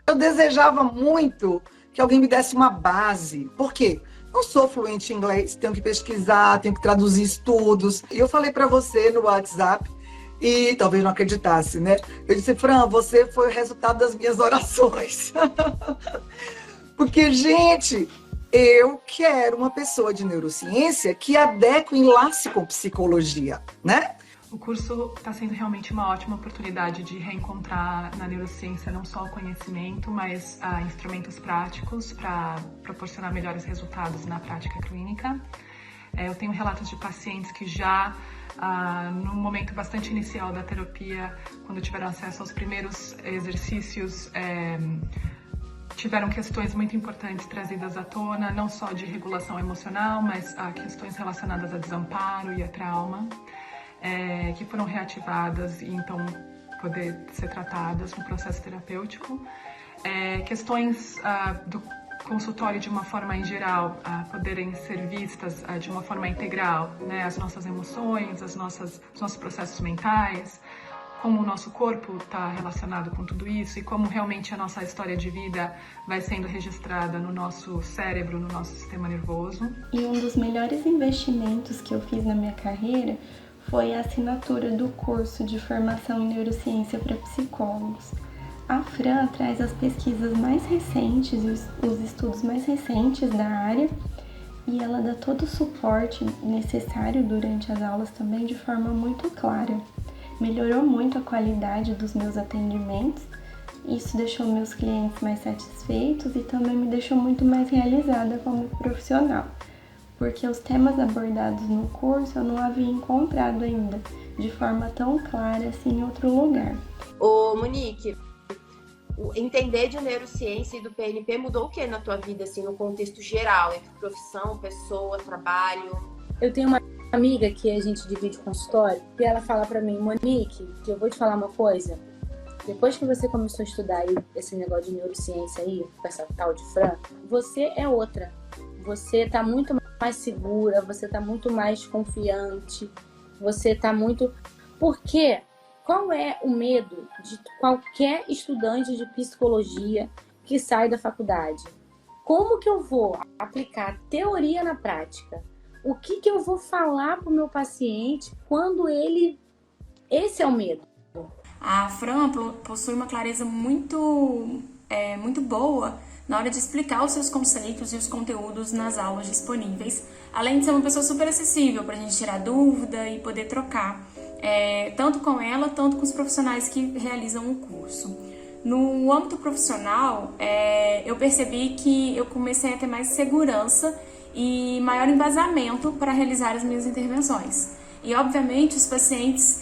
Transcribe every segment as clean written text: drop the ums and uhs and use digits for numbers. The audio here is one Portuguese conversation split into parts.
Eu desejava muito que alguém me desse uma base. Por quê? Não sou fluente em inglês, tenho que pesquisar, tenho que traduzir estudos. E eu falei para você no WhatsApp, e talvez não acreditasse, né? Eu disse, Fran, você foi o resultado das minhas orações. Porque, gente, eu quero uma pessoa de neurociência que adeque o enlace com psicologia, né? O curso está sendo realmente uma ótima oportunidade de reencontrar na neurociência não só o conhecimento, mas instrumentos práticos para proporcionar melhores resultados na prática clínica. Eu tenho relatos de pacientes que já, no momento bastante inicial da terapia, quando tiveram acesso aos primeiros exercícios, tiveram questões muito importantes trazidas à tona, não só de regulação emocional, mas questões relacionadas a desamparo e a trauma. Que foram reativadas e então poder ser tratadas no processo terapêutico. Questões do consultório de uma forma em geral poderem ser vistas de uma forma integral, né? As nossas emoções, os nossos processos mentais, como o nosso corpo está relacionado com tudo isso e como realmente a nossa história de vida vai sendo registrada no nosso cérebro, no nosso sistema nervoso. E um dos melhores investimentos que eu fiz na minha carreira foi a assinatura do curso de formação em neurociência para psicólogos. A Fran traz as pesquisas mais recentes e os estudos mais recentes da área e ela dá todo o suporte necessário durante as aulas também de forma muito clara. Melhorou muito a qualidade dos meus atendimentos, isso deixou meus clientes mais satisfeitos e também me deixou muito mais realizada como profissional, porque os temas abordados no curso eu não havia encontrado ainda de forma tão clara assim em outro lugar. Ô, Monique, o entender de neurociência e do PNP mudou o que na tua vida, assim, no contexto geral, entre profissão, pessoa, trabalho? Eu tenho uma amiga que a gente divide consultório e ela fala pra mim, Monique, que eu vou te falar uma coisa. Depois que você começou a estudar aí esse negócio de neurociência aí, com essa tal de Fran, você é outra. Você tá muito mais segura, você tá muito mais confiante, você tá muito... Por quê? Qual é o medo de qualquer estudante de psicologia que sai da faculdade? Como que eu vou aplicar teoria na prática? O que eu vou falar para o meu paciente quando ele... Esse é o medo. A Fran possui uma clareza muito boa na hora de explicar os seus conceitos e os conteúdos nas aulas disponíveis, além de ser uma pessoa super acessível para a gente tirar dúvida e poder trocar, tanto com ela, tanto com os profissionais que realizam o curso. No âmbito profissional, eu percebi que eu comecei a ter mais segurança e maior embasamento para realizar as minhas intervenções. E, obviamente, os pacientes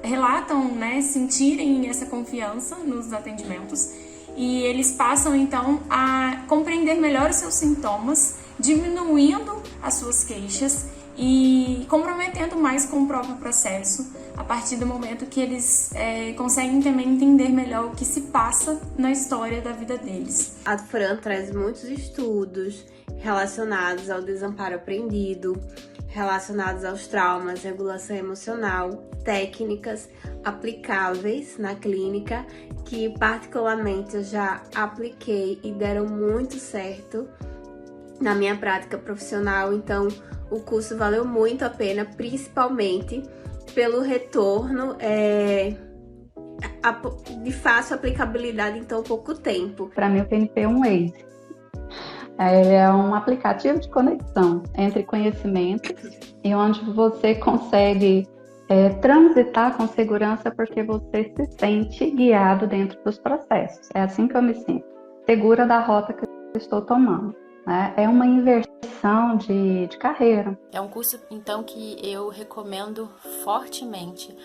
relatam, né, sentirem essa confiança nos atendimentos e eles passam, então, a compreender melhor os seus sintomas, diminuindo as suas queixas e comprometendo mais com o próprio processo, a partir do momento que eles conseguem também entender melhor o que se passa na história da vida deles. A Fran traz muitos estudos relacionados ao desamparo aprendido, relacionados aos traumas, regulação emocional, técnicas aplicáveis na clínica, que particularmente eu já apliquei e deram muito certo na minha prática profissional. Então o curso valeu muito a pena, principalmente pelo retorno de fácil aplicabilidade em tão pouco tempo. Para mim o PNP é um Waze. Ele é um aplicativo de conexão entre conhecimentos e onde você consegue transitar com segurança porque você se sente guiado dentro dos processos. É assim que eu me sinto, segura da rota que eu estou tomando, né? É uma inversão de carreira. É um curso, então, que eu recomendo fortemente,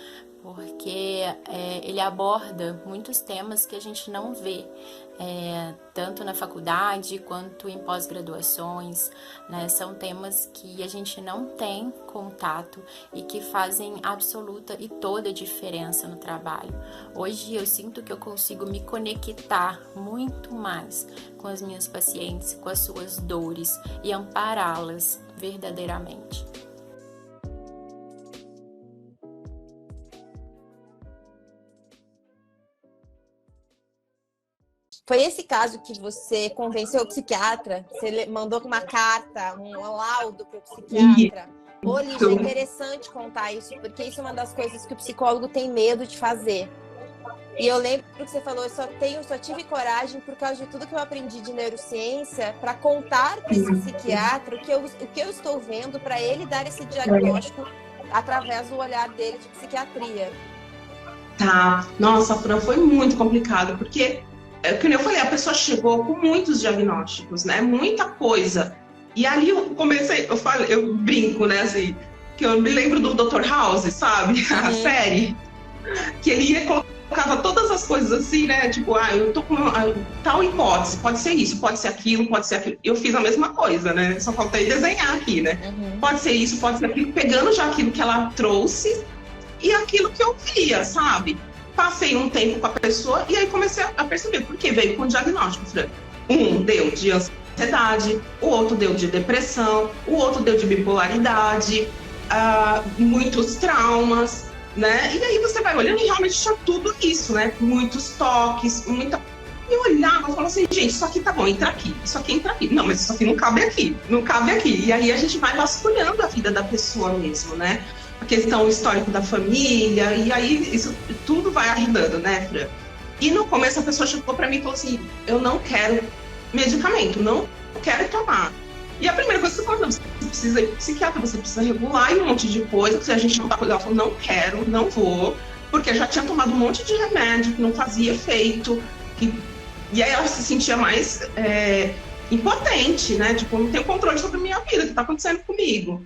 porque ele aborda muitos temas que a gente não vê, tanto na faculdade quanto em pós-graduações, né? São temas que a gente não tem contato e que fazem absoluta e toda a diferença no trabalho. Hoje eu sinto que eu consigo me conectar muito mais com as minhas pacientes, com as suas dores e ampará-las verdadeiramente. Foi esse caso que você convenceu o psiquiatra? Você mandou uma carta, um laudo para o psiquiatra? Ô, Lígia, é interessante contar isso, porque isso é uma das coisas que o psicólogo tem medo de fazer. E eu lembro que você falou, eu só tive coragem por causa de tudo que eu aprendi de neurociência para contar para esse psiquiatra o que eu estou vendo, para ele dar esse diagnóstico através do olhar dele de psiquiatria. Tá. Nossa, Fran, foi muito complicado, porque, como eu falei, a pessoa chegou com muitos diagnósticos, né? Muita coisa. E ali eu comecei, eu brinco, né, assim, que eu me lembro do Dr. House, sabe? A série. Que ele colocava todas as coisas assim, né? Tipo, eu tô com tal hipótese, pode ser isso, pode ser aquilo, pode ser aquilo. Eu fiz a mesma coisa, né? Só faltei desenhar aqui, né? Pode ser isso, pode ser aquilo, pegando já aquilo que ela trouxe e aquilo que eu via, sabe? Passei um tempo com a pessoa e aí comecei a perceber, porque veio com o diagnóstico, Fran. Um deu de ansiedade, o outro deu de depressão, o outro deu de bipolaridade, muitos traumas, né? E aí você vai olhando e realmente tinha tudo isso, né? Muitos toques, muita... Eu olhava e falava assim, gente, isso aqui tá bom, entra aqui, isso aqui entra aqui. Não, mas isso aqui não cabe aqui, não cabe aqui. E aí a gente vai vasculhando a vida da pessoa mesmo, né? A questão histórica da família, e aí isso tudo vai ajudando, né, Fran? E no começo a pessoa chegou pra mim e falou assim, eu não quero medicamento, não quero tomar. E a primeira coisa que você falou, você precisa ir pro psiquiatra, você precisa regular e um monte de coisa, que se a gente não tá cuidando, ela falou, não quero, não vou, porque já tinha tomado um monte de remédio que não fazia efeito, e aí ela se sentia mais impotente, né? Tipo, não tenho controle sobre a minha vida, o que tá acontecendo comigo?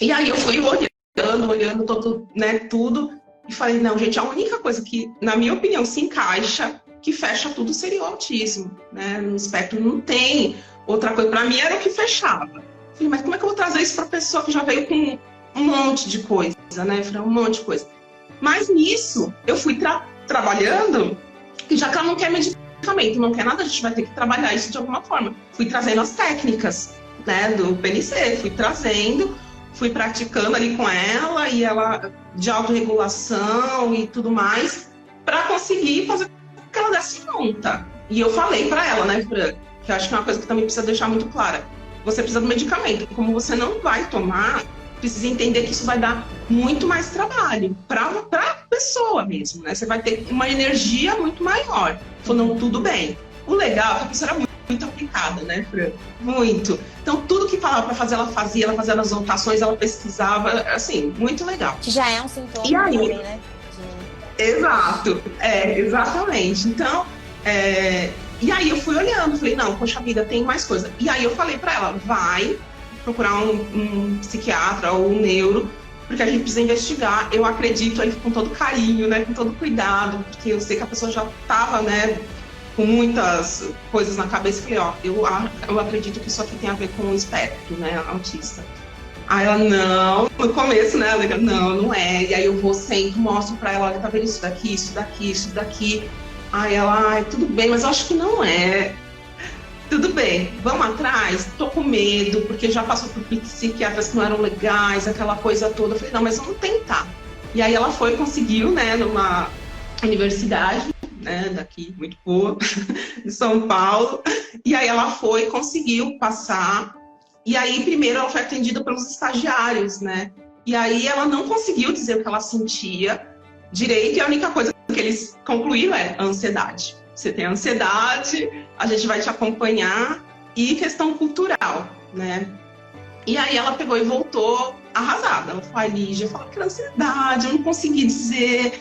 E aí eu fui olhando todo, né, tudo, e falei, não, gente, a única coisa que, na minha opinião, se encaixa, que fecha tudo, seria o autismo, né? No espectro não tem outra coisa. Para mim era o que fechava. Falei, mas como é que eu vou trazer isso para pessoa que já veio com um monte de coisa, né? Falei, um monte de coisa. Mas nisso, eu fui trabalhando, e já que ela não quer medicamento, não quer nada, a gente vai ter que trabalhar isso de alguma forma. Fui trazendo as técnicas, né, do PNC, fui praticando ali com ela, e ela de autorregulação e tudo mais, para conseguir fazer com que ela desse conta. E eu falei para ela, né, Fran, que eu acho que é uma coisa que também precisa deixar muito clara. Você precisa do medicamento. Como você não vai tomar, precisa entender que isso vai dar muito mais trabalho para a pessoa mesmo, né? Você vai ter uma energia muito maior. Falando, tudo bem. O legal é que a pessoa era muito aplicada, né, Fran? Muito. Então, tudo que falava para fazer, ela fazia as anotações, ela pesquisava, assim, muito legal. Que já é um sintoma e aí, também, né? Exato. Exatamente. Então, e aí eu fui olhando, falei, não, poxa vida, tem mais coisa. E aí eu falei pra ela, vai procurar um psiquiatra ou um neuro, porque a gente precisa investigar. Eu acredito aí com todo carinho, né, com todo cuidado, porque eu sei que a pessoa já tava, né, com muitas coisas na cabeça. Falei, eu acredito que isso aqui tem a ver com o espectro, né, autista. Aí ela, não, no começo, né, ela, não é. E aí eu vou sempre, mostro pra ela, olha, tá vendo isso daqui, isso daqui, isso daqui. Aí ela, tudo bem, mas eu acho que não é. Tudo bem, vamos atrás? Tô com medo, porque já passou por psiquiatras que não eram legais, aquela coisa toda. Eu falei, não, mas vamos tentar. E aí ela conseguiu, né, numa universidade, né, daqui, muito boa, de São Paulo. E aí ela conseguiu passar. E aí, primeiro, ela foi atendida pelos estagiários, né? E aí ela não conseguiu dizer o que ela sentia direito, e a única coisa que eles concluíram é a ansiedade. Você tem ansiedade, a gente vai te acompanhar, e questão cultural, né? E aí ela pegou e voltou arrasada. Ela falou, Lígia, eu falo que era ansiedade, eu não consegui dizer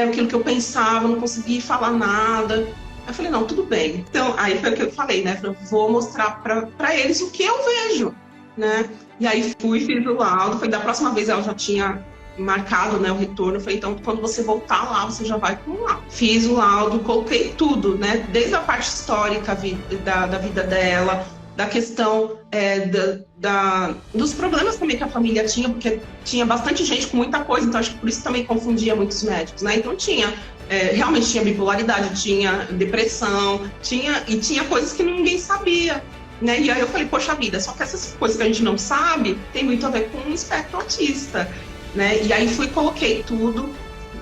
aquilo que eu pensava, eu não consegui falar nada. Eu falei, não, tudo bem. Então, aí foi o que eu falei, né? Eu vou mostrar para eles o que eu vejo, né? E aí fiz o laudo. Foi da próxima vez ela já tinha marcado, né, o retorno. Eu falei, então, quando você voltar lá, você já vai com o laudo. Fiz o laudo, coloquei tudo, né? Desde a parte histórica da vida dela, da questão dos problemas também que a família tinha, porque tinha bastante gente com muita coisa, então acho que por isso também confundia muitos médicos, né? Então realmente tinha bipolaridade, tinha depressão, tinha coisas que ninguém sabia, né? E aí eu falei, poxa vida, só que essas coisas que a gente não sabe tem muito a ver com o espectro autista, né? E aí coloquei tudo,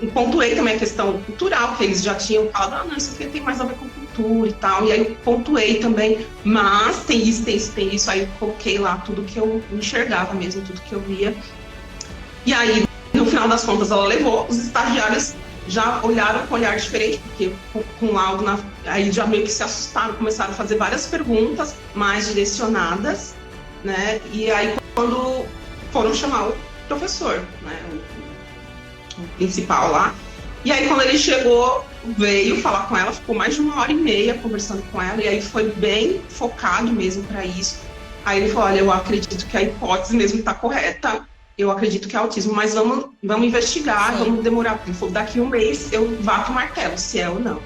e pontuei também a questão cultural, que eles já tinham falado, não, isso aqui tem mais a ver com cultura. estrutura e tal, e aí eu pontuei também, mas tem isso, aí eu coloquei lá tudo que eu enxergava mesmo, tudo que eu via. E aí, no final das contas, ela levou, os estagiários já olharam com um olhar diferente, porque com laudo, aí já meio que se assustaram, começaram a fazer várias perguntas mais direcionadas, né? E aí, quando foram chamar o professor, né? O principal lá, e aí quando ele chegou, veio falar com ela, ficou mais de 1h30 conversando com ela, e aí foi bem focado mesmo para isso. Aí ele falou, olha, eu acredito que a hipótese mesmo está correta, eu acredito que é autismo, mas vamos investigar, vamos demorar, porque falou, daqui 1 mês eu bato o martelo, se é ou não.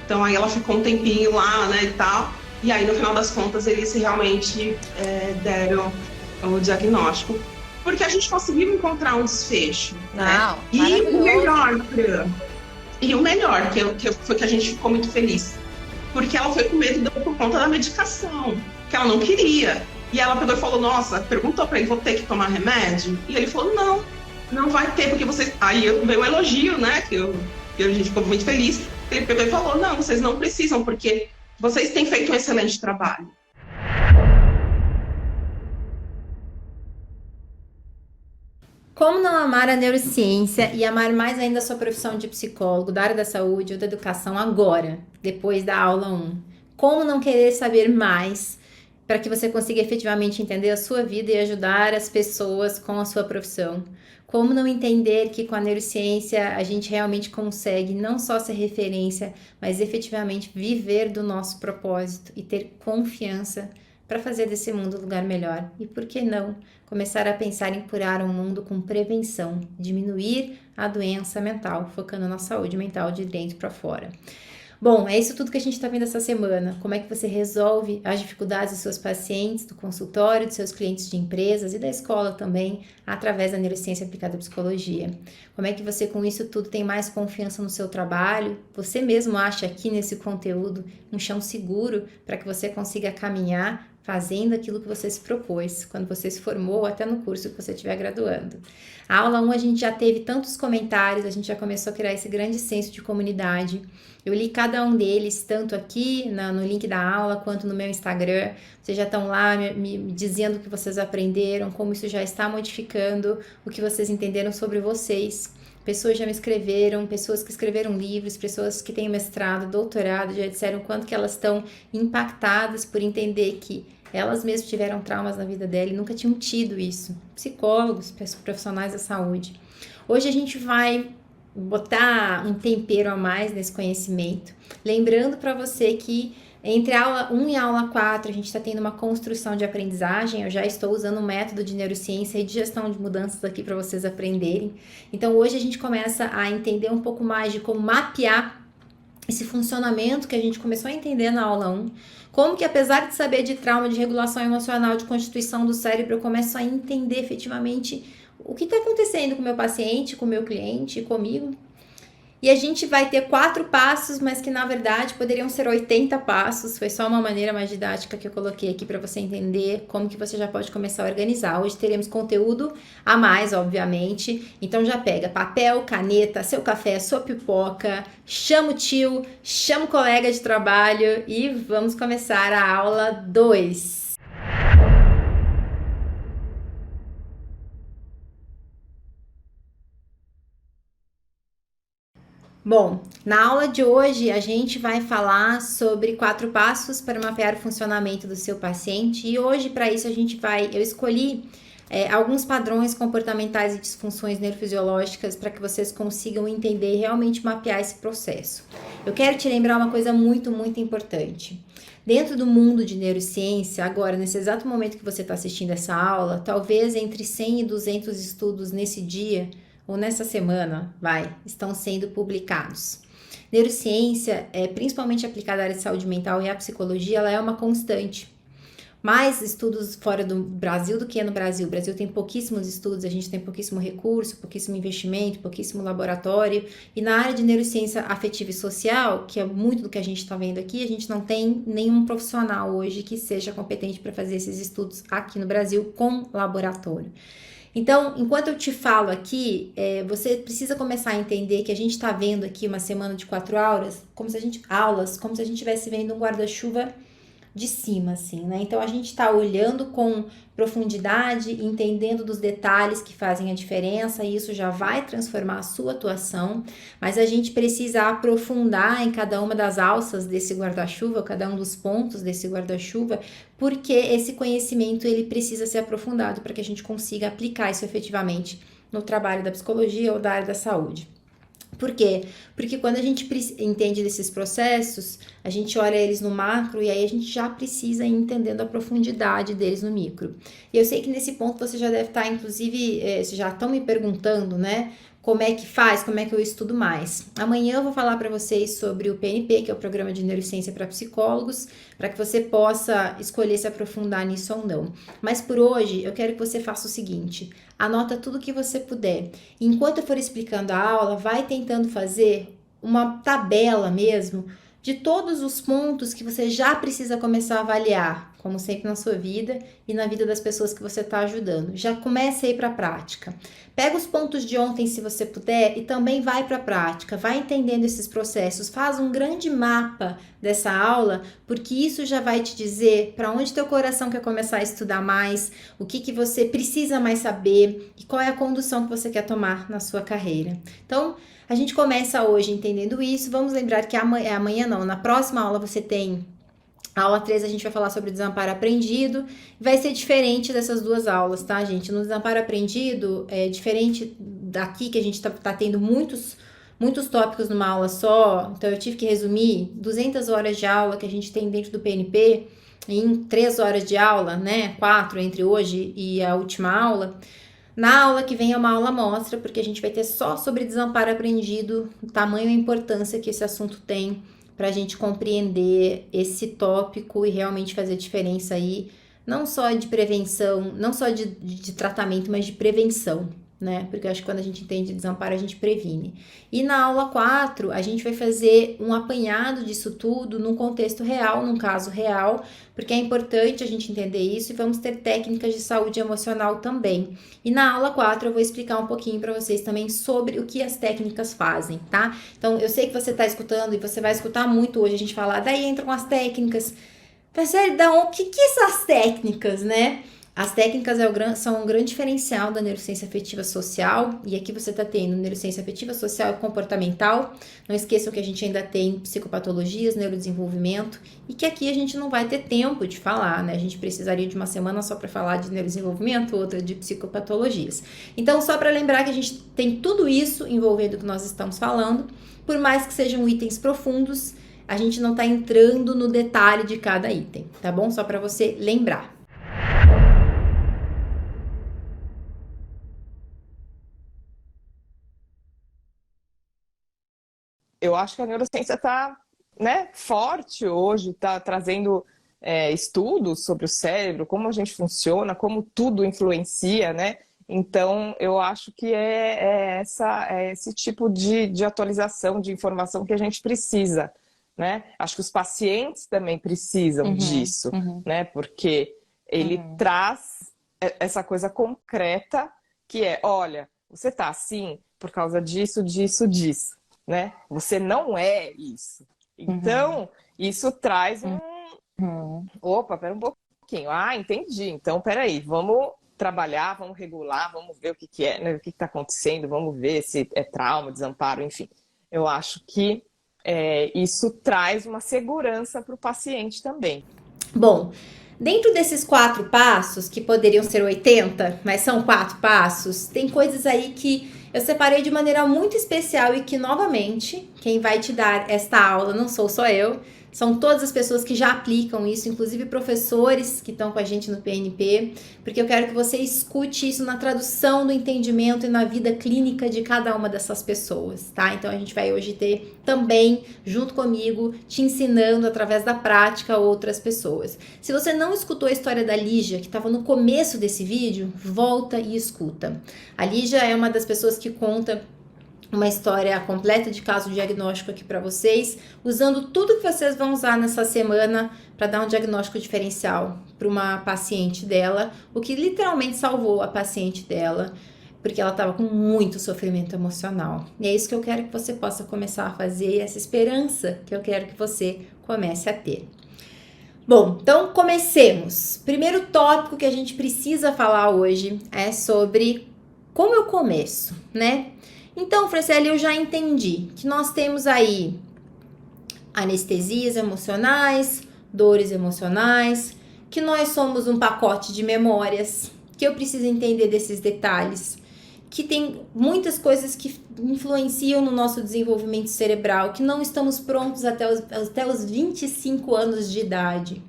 Então aí ela ficou um tempinho lá, né, e tal, e aí no final das contas eles realmente deram o diagnóstico, porque a gente conseguiu encontrar um desfecho, né? E o melhor, que foi que a gente ficou muito feliz, porque ela foi com medo por conta da medicação, que ela não queria. E ela pegou e falou, nossa, perguntou pra ele, vou ter que tomar remédio? E ele falou, não vai ter, porque vocês... Aí veio um elogio, né, que a gente ficou muito feliz. Ele pegou e falou, não, vocês não precisam, porque vocês têm feito um excelente trabalho. Como não amar a neurociência e amar mais ainda a sua profissão de psicólogo, da área da saúde ou da educação agora, depois da aula 1? Como não querer saber mais para que você consiga efetivamente entender a sua vida e ajudar as pessoas com a sua profissão? Como não entender que com a neurociência a gente realmente consegue não só ser referência, mas efetivamente viver do nosso propósito e ter confiança para fazer desse mundo um lugar melhor? E por que não começar a pensar em curar um mundo com prevenção, diminuir a doença mental, focando na saúde mental de dentro para fora? Bom, é isso tudo que a gente está vendo essa semana. Como é que você resolve as dificuldades dos seus pacientes, do consultório, dos seus clientes de empresas e da escola também, através da neurociência aplicada à psicologia? Como é que você, com isso tudo, tem mais confiança no seu trabalho? Você mesmo acha aqui nesse conteúdo um chão seguro para que você consiga caminhar fazendo aquilo que você se propôs, quando você se formou ou até no curso que você estiver graduando. A aula 1 a gente já teve tantos comentários, a gente já começou a criar esse grande senso de comunidade. Eu li cada um deles, tanto aqui no link da aula, quanto no meu Instagram. Vocês já estão lá me dizendo o que vocês aprenderam, como isso já está modificando o que vocês entenderam sobre vocês. Pessoas já me escreveram, pessoas que escreveram livros, pessoas que têm mestrado, doutorado, já disseram quanto que elas estão impactadas por entender que elas mesmas tiveram traumas na vida dela e nunca tinham tido isso. Psicólogos, profissionais da saúde. Hoje a gente vai botar um tempero a mais nesse conhecimento, lembrando para você que entre a aula 1 e a aula 4 a gente está tendo uma construção de aprendizagem. Eu já estou usando um método de neurociência e de gestão de mudanças aqui para vocês aprenderem. Então hoje a gente começa a entender um pouco mais de como mapear esse funcionamento que a gente começou a entender na aula 1. Como que, apesar de saber de trauma, de regulação emocional, de constituição do cérebro, eu começo a entender efetivamente o que está acontecendo com o meu paciente, com o meu cliente, comigo. E a gente vai ter 4 passos, mas que na verdade poderiam ser 80 passos. Foi só uma maneira mais didática que eu coloquei aqui para você entender como que você já pode começar a organizar. Hoje teremos conteúdo a mais, obviamente. Então já pega papel, caneta, seu café, sua pipoca, chama o tio, chama o colega de trabalho e vamos começar a aula 2. Bom, na aula de hoje a gente vai falar sobre 4 passos para mapear o funcionamento do seu paciente e hoje para isso eu escolhi alguns padrões comportamentais e disfunções neurofisiológicas para que vocês consigam entender e realmente mapear esse processo. Eu quero te lembrar uma coisa muito, muito importante. Dentro do mundo de neurociência, agora, nesse exato momento que você está assistindo essa aula, talvez entre 100 e 200 estudos nesse dia ou nessa semana, estão sendo publicados. Neurociência, principalmente aplicada à área de saúde mental e à psicologia, ela é uma constante. Mais estudos fora do Brasil do que no Brasil. O Brasil tem pouquíssimos estudos, a gente tem pouquíssimo recurso, pouquíssimo investimento, pouquíssimo laboratório. E na área de neurociência afetiva e social, que é muito do que a gente está vendo aqui, a gente não tem nenhum profissional hoje que seja competente para fazer esses estudos aqui no Brasil com laboratório. Então, enquanto eu te falo aqui, você precisa começar a entender que a gente está vendo aqui uma semana de 4 aulas, como se a gente estivesse vendo um guarda-chuva de cima, assim, né? Então a gente está olhando com profundidade, entendendo dos detalhes que fazem a diferença, e isso já vai transformar a sua atuação, mas a gente precisa aprofundar em cada uma das alças desse guarda-chuva, cada um dos pontos desse guarda-chuva, porque esse conhecimento ele precisa ser aprofundado para que a gente consiga aplicar isso efetivamente no trabalho da psicologia ou da área da saúde. Por quê? Porque quando a gente entende desses processos, a gente olha eles no macro e aí a gente já precisa ir entendendo a profundidade deles no micro. E eu sei que nesse ponto você já deve estar, inclusive, vocês já estão me perguntando, né? Como é que faz, como é que eu estudo mais. Amanhã eu vou falar para vocês sobre o PNP, que é o Programa de Neurociência para Psicólogos, para que você possa escolher se aprofundar nisso ou não. Mas por hoje, eu quero que você faça o seguinte, anota tudo que você puder. Enquanto eu for explicando a aula, vai tentando fazer uma tabela mesmo de todos os pontos que você já precisa começar a avaliar, como sempre na sua vida e na vida das pessoas que você está ajudando. Já comece a ir para a prática. Pega os pontos de ontem, se você puder, e também vai para a prática. Vai entendendo esses processos. Faz um grande mapa dessa aula, porque isso já vai te dizer para onde teu coração quer começar a estudar mais, o que você precisa mais saber e qual é a condução que você quer tomar na sua carreira. Então, a gente começa hoje entendendo isso. Vamos lembrar que amanhã não, na próxima aula você tem a aula 3, a gente vai falar sobre desamparo aprendido. Vai ser diferente dessas duas aulas, tá, gente? No desamparo aprendido, é diferente daqui, que a gente tá tendo muitos tópicos numa aula só. Então, eu tive que resumir 200 horas de aula que a gente tem dentro do PNP em 3 horas de aula, né? 4 entre hoje e a última aula. Na aula que vem é uma aula amostra, porque a gente vai ter só sobre desamparo aprendido, o tamanho e a importância que esse assunto tem para a gente compreender esse tópico e realmente fazer diferença aí, não só de prevenção, não só de tratamento, mas de prevenção, né? Porque eu acho que quando a gente entende desamparo, a gente previne. E na aula 4, a gente vai fazer um apanhado disso tudo num contexto real, num caso real, porque é importante a gente entender isso e vamos ter técnicas de saúde emocional também. E na aula 4 eu vou explicar um pouquinho para vocês também sobre o que as técnicas fazem, tá? Então, eu sei que você tá escutando e você vai escutar muito hoje a gente falar, daí entram as técnicas. Sério, o que essas técnicas, né? As técnicas são um grande diferencial da neurociência afetiva social, e aqui você está tendo neurociência afetiva social e comportamental. Não esqueçam que a gente ainda tem psicopatologias, neurodesenvolvimento, e que aqui a gente não vai ter tempo de falar, né? A gente precisaria de uma semana só para falar de neurodesenvolvimento, outra de psicopatologias. Então, só para lembrar que a gente tem tudo isso envolvendo o que nós estamos falando, por mais que sejam itens profundos, a gente não está entrando no detalhe de cada item, tá bom? Só para você lembrar. Eu acho que a neurociência está, né, forte hoje, está trazendo estudos sobre o cérebro, como a gente funciona, como tudo influencia, né? Então, eu acho que é esse tipo de atualização de informação que a gente precisa, né? Acho que os pacientes também precisam disso, né? Porque ele traz essa coisa concreta que é, olha, você está assim por causa disso, disso, disso. Né? Você não é isso. Então, isso traz Opa, pera um pouquinho. Ah, entendi. Então, peraí, vamos trabalhar, vamos regular, vamos ver o que é, né? O que está acontecendo, vamos ver se é trauma, desamparo, enfim. Eu acho que isso traz uma segurança para o paciente também. Bom, dentro desses 4 passos, que poderiam ser 80, mas são 4 passos, tem coisas aí que eu separei de maneira muito especial e que, novamente, quem vai te dar esta aula não sou só eu, são todas as pessoas que já aplicam isso, inclusive professores que estão com a gente no PNP, porque eu quero que você escute isso na tradução do entendimento e na vida clínica de cada uma dessas pessoas, tá? Então a gente vai hoje ter também, junto comigo, te ensinando através da prática outras pessoas. Se você não escutou a história da Lígia, que estava no começo desse vídeo, volta e escuta. A Lígia é uma das pessoas que conta uma história completa de caso diagnóstico aqui para vocês, usando tudo que vocês vão usar nessa semana para dar um diagnóstico diferencial para uma paciente dela, o que literalmente salvou a paciente dela, porque ela estava com muito sofrimento emocional. E é isso que eu quero que você possa começar a fazer, essa esperança que eu quero que você comece a ter. Bom, então comecemos. Primeiro tópico que a gente precisa falar hoje é sobre como eu começo, né? Então, Franciele, eu já entendi que nós temos aí anestesias emocionais, dores emocionais, que nós somos um pacote de memórias, que eu preciso entender desses detalhes, que tem muitas coisas que influenciam no nosso desenvolvimento cerebral, que não estamos prontos até os 25 anos de idade.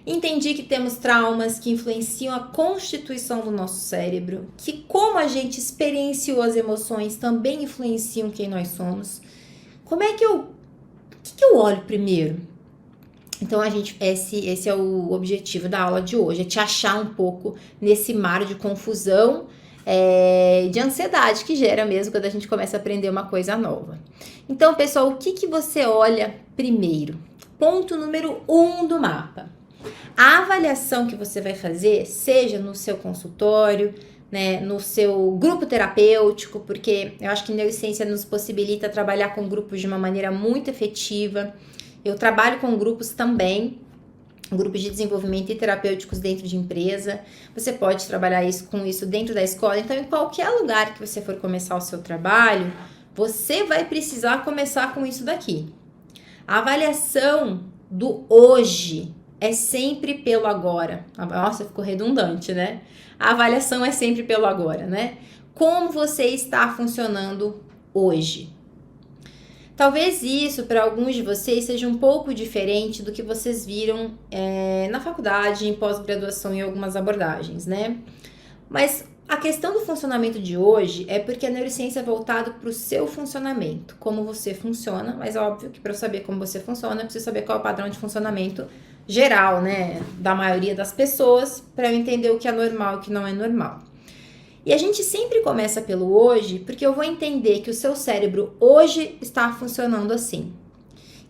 Entendi que temos traumas que influenciam a constituição do nosso cérebro, que como a gente experienciou as emoções também influenciam quem nós somos. Como é que o que eu olho primeiro? Então, esse é o objetivo da aula de hoje, é te achar um pouco nesse mar de confusão, de ansiedade que gera mesmo quando a gente começa a aprender uma coisa nova. Então, pessoal, o que você olha primeiro? Ponto número 1 do mapa. A avaliação que você vai fazer, seja no seu consultório, né, no seu grupo terapêutico, porque eu acho que neurociência nos possibilita trabalhar com grupos de uma maneira muito efetiva. Eu trabalho com grupos também, grupos de desenvolvimento e terapêuticos dentro de empresa. Você pode trabalhar com isso dentro da escola. Então, em qualquer lugar que você for começar o seu trabalho, você vai precisar começar com isso daqui. A avaliação do hoje é sempre pelo agora. Nossa, ficou redundante, né? A avaliação é sempre pelo agora, né? Como você está funcionando hoje? Talvez isso, para alguns de vocês, seja um pouco diferente do que vocês viram na faculdade, em pós-graduação, em algumas abordagens, né? Mas a questão do funcionamento de hoje é porque a neurociência é voltada para o seu funcionamento, como você funciona, mas óbvio que para eu saber como você funciona, eu preciso saber qual é o padrão de funcionamento geral, né, da maioria das pessoas, para eu entender o que é normal e o que não é normal. E a gente sempre começa pelo hoje, porque eu vou entender que o seu cérebro hoje está funcionando assim.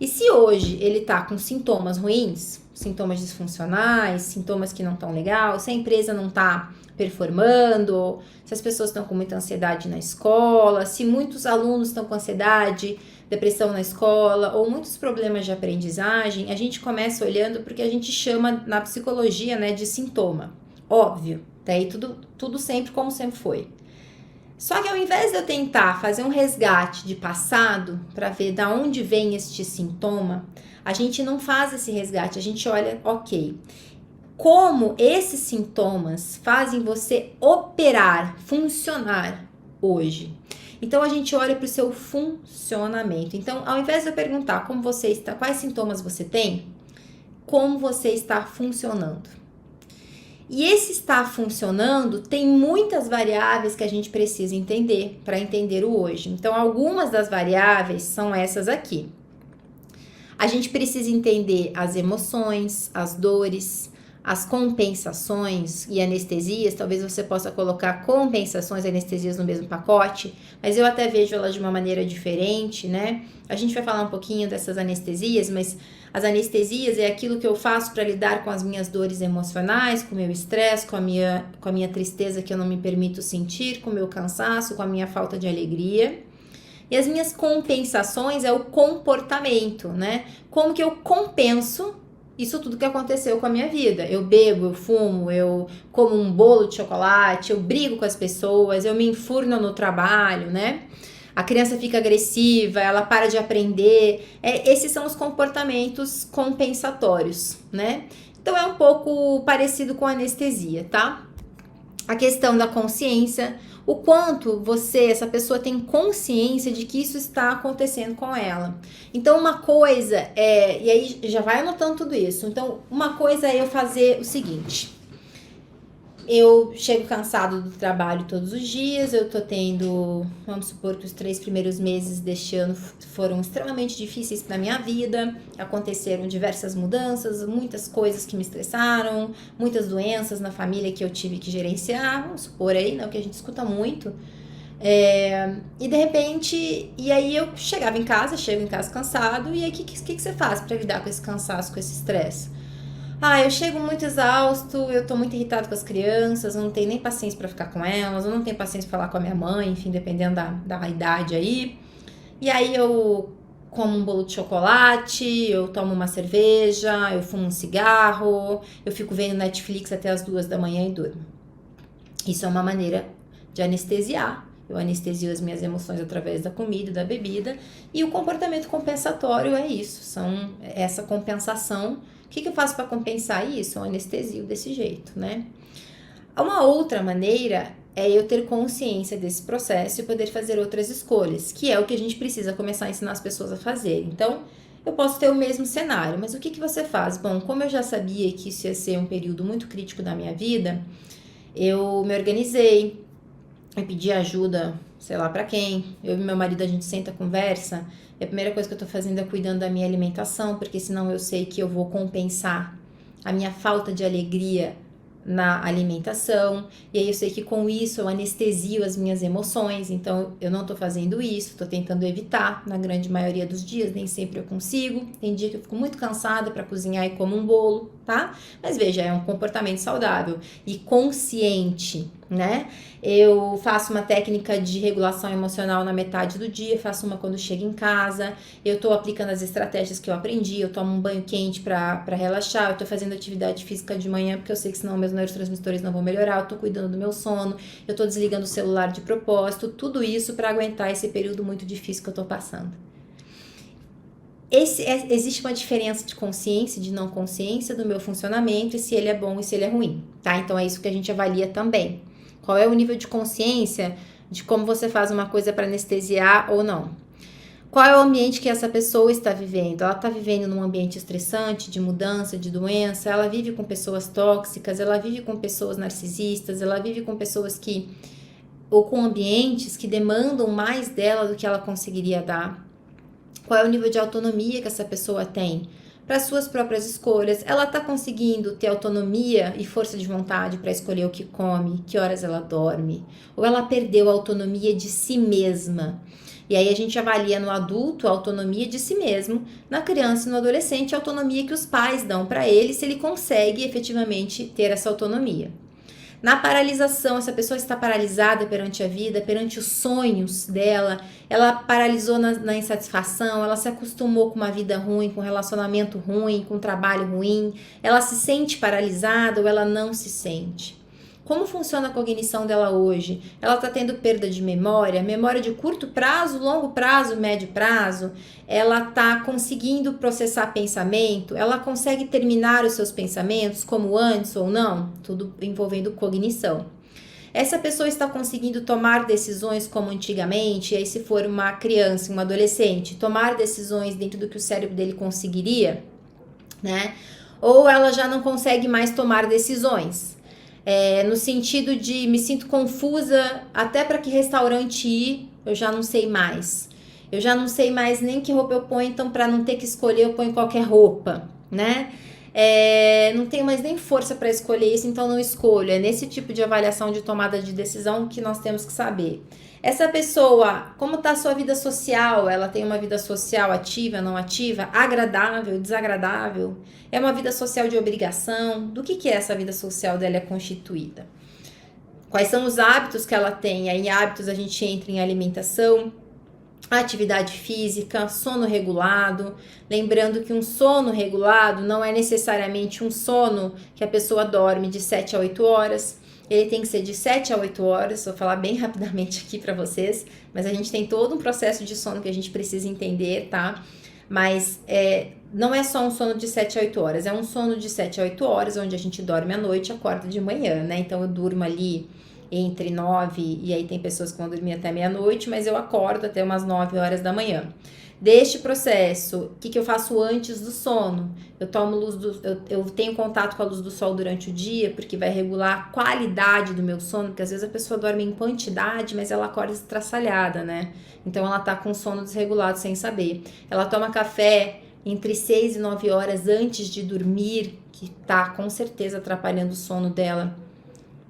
E se hoje ele está com sintomas ruins, sintomas disfuncionais, sintomas que não estão legais, se a empresa não está performando, se as pessoas estão com muita ansiedade na escola, se muitos alunos estão com ansiedade, depressão na escola ou muitos problemas de aprendizagem, a gente começa olhando porque a gente chama na psicologia, né, de sintoma. Óbvio, daí tudo sempre como sempre foi. Só que ao invés de eu tentar fazer um resgate de passado para ver de onde vem este sintoma, a gente não faz esse resgate, a gente olha, ok, como esses sintomas fazem você operar, funcionar hoje. Então, a gente olha para o seu funcionamento. Então, ao invés de eu perguntar como você está, quais sintomas você tem, como você está funcionando. E esse estar funcionando tem muitas variáveis que a gente precisa entender para entender o hoje. Então, algumas das variáveis são essas aqui. A gente precisa entender as emoções, as dores, as compensações e anestesias. Talvez você possa colocar compensações e anestesias no mesmo pacote, mas eu até vejo elas de uma maneira diferente, né? A gente vai falar um pouquinho dessas anestesias, mas as anestesias é aquilo que eu faço para lidar com as minhas dores emocionais, com o meu estresse, com a minha tristeza que eu não me permito sentir, com o meu cansaço, com a minha falta de alegria. E as minhas compensações é o comportamento, né? Como que eu compenso isso tudo que aconteceu com a minha vida. Eu bebo, eu fumo, eu como um bolo de chocolate, eu brigo com as pessoas, eu me enfurno no trabalho, né? A criança fica agressiva, ela para de aprender. Esses são os comportamentos compensatórios, né? Então é um pouco parecido com a anestesia, tá? A questão da consciência, o quanto essa pessoa tem consciência de que isso está acontecendo com ela. Então uma coisa e aí já vai anotando tudo isso. Então uma coisa é eu fazer o seguinte: eu chego cansado do trabalho todos os dias, eu tô tendo, vamos supor que os 3 primeiros meses deste ano foram extremamente difíceis para minha vida, aconteceram diversas mudanças, muitas coisas que me estressaram, muitas doenças na família que eu tive que gerenciar, vamos supor aí, né, o que a gente escuta muito, e de repente, e aí eu chego em casa cansado, e aí o que você faz para lidar com esse cansaço, com esse estresse? Eu chego muito exausto, eu tô muito irritado com as crianças, eu não tenho nem paciência pra ficar com elas, eu não tenho paciência pra falar com a minha mãe, enfim, dependendo da idade aí. E aí eu como um bolo de chocolate, eu tomo uma cerveja, eu fumo um cigarro, eu fico vendo Netflix até as 2 da manhã e durmo. Isso é uma maneira de anestesiar. Eu anestesio as minhas emoções através da comida e da bebida. E o comportamento compensatório é isso, essa compensação. O que eu faço para compensar isso? Eu anestesio desse jeito, né? Uma outra maneira é eu ter consciência desse processo e poder fazer outras escolhas, que é o que a gente precisa começar a ensinar as pessoas a fazer. Então, eu posso ter o mesmo cenário, mas o que você faz? Bom, como eu já sabia que isso ia ser um período muito crítico da minha vida, eu me organizei, eu pedi ajuda, sei lá pra quem, eu e meu marido, a gente senta, conversa, e a primeira coisa que eu tô fazendo é cuidando da minha alimentação, porque senão eu sei que eu vou compensar a minha falta de alegria na alimentação, e aí eu sei que com isso eu anestesio as minhas emoções, então eu não tô fazendo isso, tô tentando evitar, na grande maioria dos dias, nem sempre eu consigo, tem dia que eu fico muito cansada para cozinhar e como um bolo, tá? Mas veja, é um comportamento saudável e consciente, né? Eu faço uma técnica de regulação emocional na metade do dia, faço uma quando chego em casa, eu tô aplicando as estratégias que eu aprendi, eu tomo um banho quente para relaxar, eu tô fazendo atividade física de manhã, porque eu sei que senão meus neurotransmissores não vão melhorar, eu tô cuidando do meu sono, eu tô desligando o celular de propósito, tudo isso para aguentar esse período muito difícil que eu tô passando. Existe uma diferença de consciência e de não consciência do meu funcionamento, e se ele é bom e se ele é ruim, tá? Então é isso que a gente avalia também. Qual é o nível de consciência de como você faz uma coisa para anestesiar ou não? Qual é o ambiente que essa pessoa está vivendo? Ela está vivendo num ambiente estressante, de mudança, de doença, ela vive com pessoas tóxicas, ela vive com pessoas narcisistas, ela vive com pessoas ou com ambientes que demandam mais dela do que ela conseguiria dar. Qual é o nível de autonomia que essa pessoa tem para suas próprias escolhas? Ela está conseguindo ter autonomia e força de vontade para escolher o que come, que horas ela dorme? Ou ela perdeu a autonomia de si mesma? E aí a gente avalia no adulto a autonomia de si mesmo, na criança e no adolescente a autonomia que os pais dão para ele, se ele consegue efetivamente ter essa autonomia. Na paralisação, essa pessoa está paralisada perante a vida, perante os sonhos dela, ela paralisou na insatisfação, ela se acostumou com uma vida ruim, com um relacionamento ruim, com um trabalho ruim, ela se sente paralisada ou ela não se sente. Como funciona a cognição dela hoje? Ela está tendo perda de memória de curto prazo, longo prazo, médio prazo? Ela está conseguindo processar pensamento? Ela consegue terminar os seus pensamentos como antes ou não? Tudo envolvendo cognição. Essa pessoa está conseguindo tomar decisões como antigamente? E aí, se for uma criança, um adolescente, tomar decisões dentro do que o cérebro dele conseguiria, né? Ou ela já não consegue mais tomar decisões? No sentido de me sinto confusa, até para que restaurante ir, eu já não sei mais. Eu já não sei mais nem que roupa eu ponho, então para não ter que escolher eu ponho qualquer roupa, né? Não tenho mais nem força para escolher isso, então não escolho. É nesse tipo de avaliação de tomada de decisão que nós temos que saber. Essa pessoa, como está a sua vida social? Ela tem uma vida social ativa, não ativa, agradável, desagradável? É uma vida social de obrigação? Do que é essa vida social dela constituída? Quais são os hábitos que ela tem? Aí, em hábitos a gente entra em alimentação, atividade física, sono regulado. Lembrando que um sono regulado não é necessariamente um sono que a pessoa dorme de 7 a 8 horas. Ele tem que ser de 7 a 8 horas, vou falar bem rapidamente aqui para vocês, mas a gente tem todo um processo de sono que a gente precisa entender, tá? Mas não é só um sono de 7 a 8 horas, é um sono de 7 a 8 horas, onde a gente dorme à noite e acorda de manhã, né? Então eu durmo ali entre 9, e aí tem pessoas que vão dormir até meia-noite, mas eu acordo até umas 9 horas da manhã. Deste processo, o que eu faço antes do sono? Eu tenho contato com a luz do sol durante o dia, porque vai regular a qualidade do meu sono, porque às vezes a pessoa dorme em quantidade, mas ela acorda estraçalhada, né? Então ela tá com sono desregulado sem saber. Ela toma café entre 6 e 9 horas antes de dormir, que tá com certeza atrapalhando o sono dela.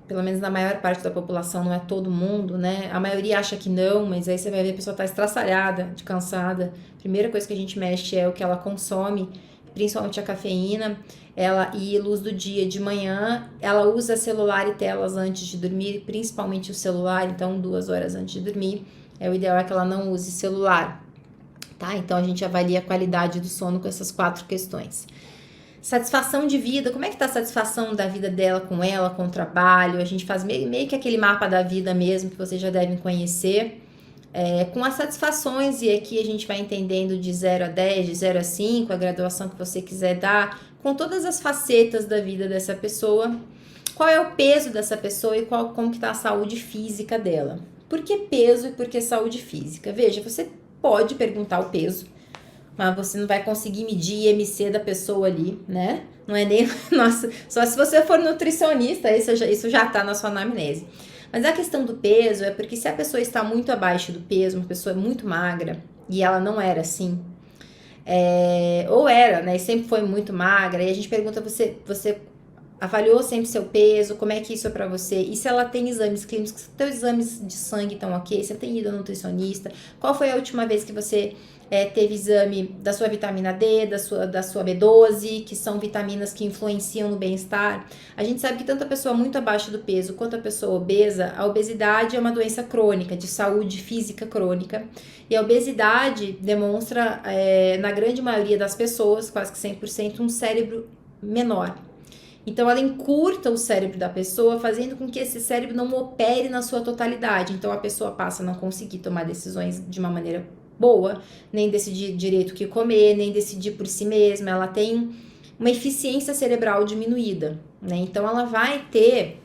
Pelo menos na maior parte da população, não é todo mundo, né? A maioria acha que não, mas aí você vai ver a pessoa tá estraçalhada, de cansada. Primeira coisa que a gente mexe é o que ela consome. principalmente a cafeína, e luz do dia de manhã. Ela usa celular e telas antes de dormir, principalmente o celular, então 2 horas antes de dormir. O ideal é que ela não use celular, tá? Então a gente avalia a qualidade do sono com essas 4 questões. Satisfação de vida, como é que tá a satisfação da vida dela, com o trabalho? A gente faz meio que aquele mapa da vida mesmo, que vocês já devem conhecer, com as satisfações, e aqui a gente vai entendendo de 0 a 10, de 0 a 5, a graduação que você quiser dar, com todas as facetas da vida dessa pessoa. Qual é o peso dessa pessoa e como que tá a saúde física dela? Por que peso e por que saúde física? Veja, você pode perguntar o peso, mas você não vai conseguir medir IMC da pessoa ali, né? Não é nem... Nossa, só se você for nutricionista, isso já tá na sua anamnese. Mas a questão do peso é porque se a pessoa está muito abaixo do peso, uma pessoa muito magra, e ela não era assim, ou era, né? E sempre foi muito magra, e a gente pergunta, você avaliou sempre seu peso, como é que isso é pra você? E se ela tem exames clínicos, seus exames de sangue estão ok? Você tem ido ao nutricionista? Qual foi a última vez que você teve exame da sua vitamina D, da sua B12, que são vitaminas que influenciam no bem-estar? A gente sabe que tanto a pessoa muito abaixo do peso quanto a pessoa obesa, a obesidade é uma doença crônica, de saúde física crônica. E a obesidade demonstra, na grande maioria das pessoas, quase que 100%, um cérebro menor. Então, ela encurta o cérebro da pessoa, fazendo com que esse cérebro não opere na sua totalidade. Então, a pessoa passa a não conseguir tomar decisões de uma maneira boa, nem decidir direito o que comer, nem decidir por si mesma. Ela tem uma eficiência cerebral diminuída, né? Então, ela vai ter,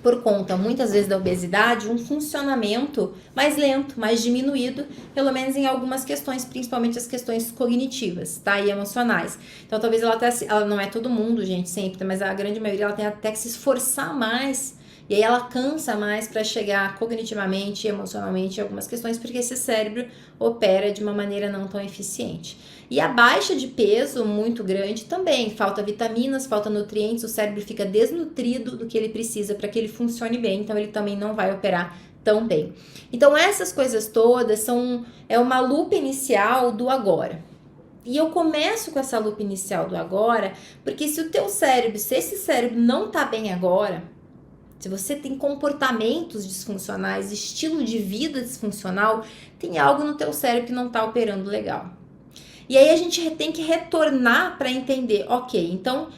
por conta, muitas vezes, da obesidade, um funcionamento mais lento, mais diminuído, pelo menos em algumas questões, principalmente as questões cognitivas, tá? E emocionais. Então, talvez ela não é todo mundo, gente, sempre, mas a grande maioria, ela tem até que se esforçar mais, e aí ela cansa mais para chegar cognitivamente e emocionalmente em algumas questões, porque esse cérebro opera de uma maneira não tão eficiente. E a baixa de peso muito grande também, falta vitaminas, falta nutrientes, o cérebro fica desnutrido do que ele precisa para que ele funcione bem, então ele também não vai operar tão bem. Então essas coisas todas é uma lupa inicial do agora. E eu começo com essa lupa inicial do agora, porque se esse cérebro não tá bem agora, se você tem comportamentos disfuncionais, estilo de vida disfuncional, tem algo no teu cérebro que não tá operando legal. E aí a gente tem que retornar para entender, ok, então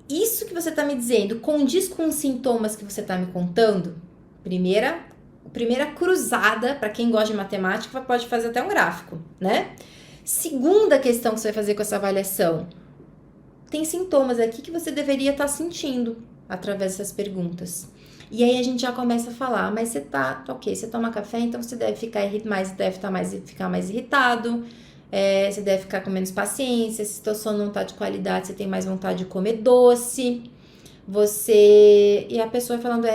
isso que você está me dizendo condiz com os sintomas que você está me contando? Primeira cruzada, para quem gosta de matemática, pode fazer até um gráfico, né? Segunda questão que você vai fazer com essa avaliação, tem sintomas aqui que você deveria estar sentindo através dessas perguntas. E aí a gente já começa a falar, mas você tá ok, você toma café, então você deve ficar ficar mais irritado, você deve ficar com menos paciência, se seu sono não tá de qualidade, você tem mais vontade de comer doce, e a pessoa falando,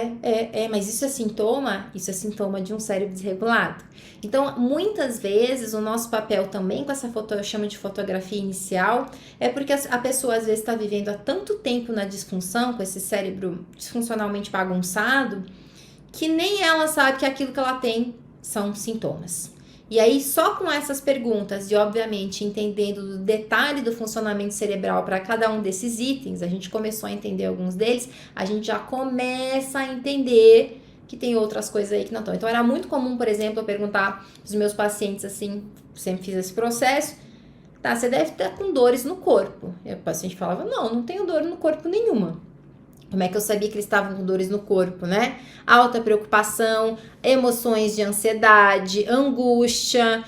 mas isso é sintoma? Isso é sintoma de um cérebro desregulado. Então, muitas vezes, o nosso papel também com essa eu chamo de fotografia inicial, é porque a pessoa às vezes está vivendo há tanto tempo na disfunção, com esse cérebro disfuncionalmente bagunçado, que nem ela sabe que aquilo que ela tem são sintomas. E aí, só com essas perguntas e, obviamente, entendendo o detalhe do funcionamento cerebral para cada um desses itens, a gente começou a entender alguns deles, a gente já começa a entender que tem outras coisas aí que não estão. Então, era muito comum, por exemplo, eu perguntar aos meus pacientes, assim, sempre fiz esse processo, tá, você deve estar com dores no corpo. E o paciente falava, não tenho dor no corpo nenhuma. Como é que eu sabia que eles estavam com dores no corpo, né? Alta preocupação, emoções de ansiedade, angústia,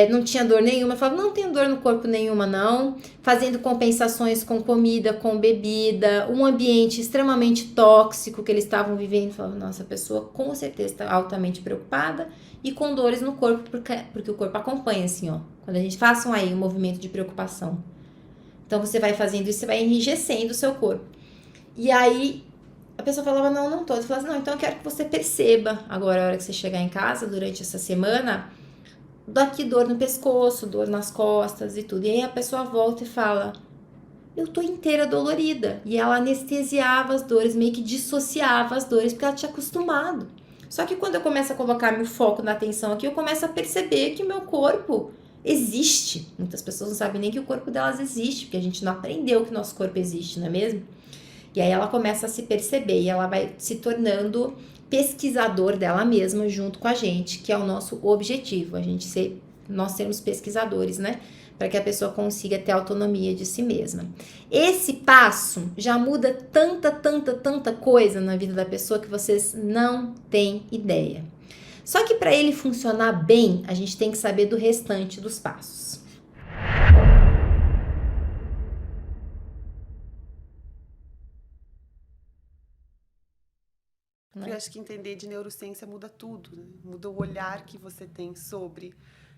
não tinha dor nenhuma. Eu falava, não tenho dor no corpo nenhuma, não. Fazendo compensações com comida, com bebida, um ambiente extremamente tóxico que eles estavam vivendo. Eu falava, nossa, a pessoa com certeza está altamente preocupada e com dores no corpo, porque o corpo acompanha, assim, ó. Quando a gente faça aí um movimento de preocupação. Então, você vai fazendo isso, você vai enrijecendo o seu corpo. E aí, a pessoa falava, não tô. Eu falava assim, não, então eu quero que você perceba agora, a hora que você chegar em casa, durante essa semana, daqui dor no pescoço, dor nas costas e tudo. E aí a pessoa volta e fala, eu tô inteira dolorida. E ela anestesiava as dores, meio que dissociava as dores, porque ela tinha acostumado. Só que quando eu começo a colocar meu foco na atenção aqui, eu começo a perceber que meu corpo existe. Muitas pessoas não sabem nem que o corpo delas existe, porque a gente não aprendeu que o nosso corpo existe, não é mesmo? E aí ela começa a se perceber e ela vai se tornando pesquisador dela mesma junto com a gente, que é o nosso objetivo, nós sermos pesquisadores, né? Para que a pessoa consiga ter autonomia de si mesma. Esse passo já muda tanta coisa na vida da pessoa que vocês não têm ideia. Só que para ele funcionar bem, a gente tem que saber do restante dos passos. Eu acho que entender de neurociência muda tudo, né? Muda o olhar que você tem sobre.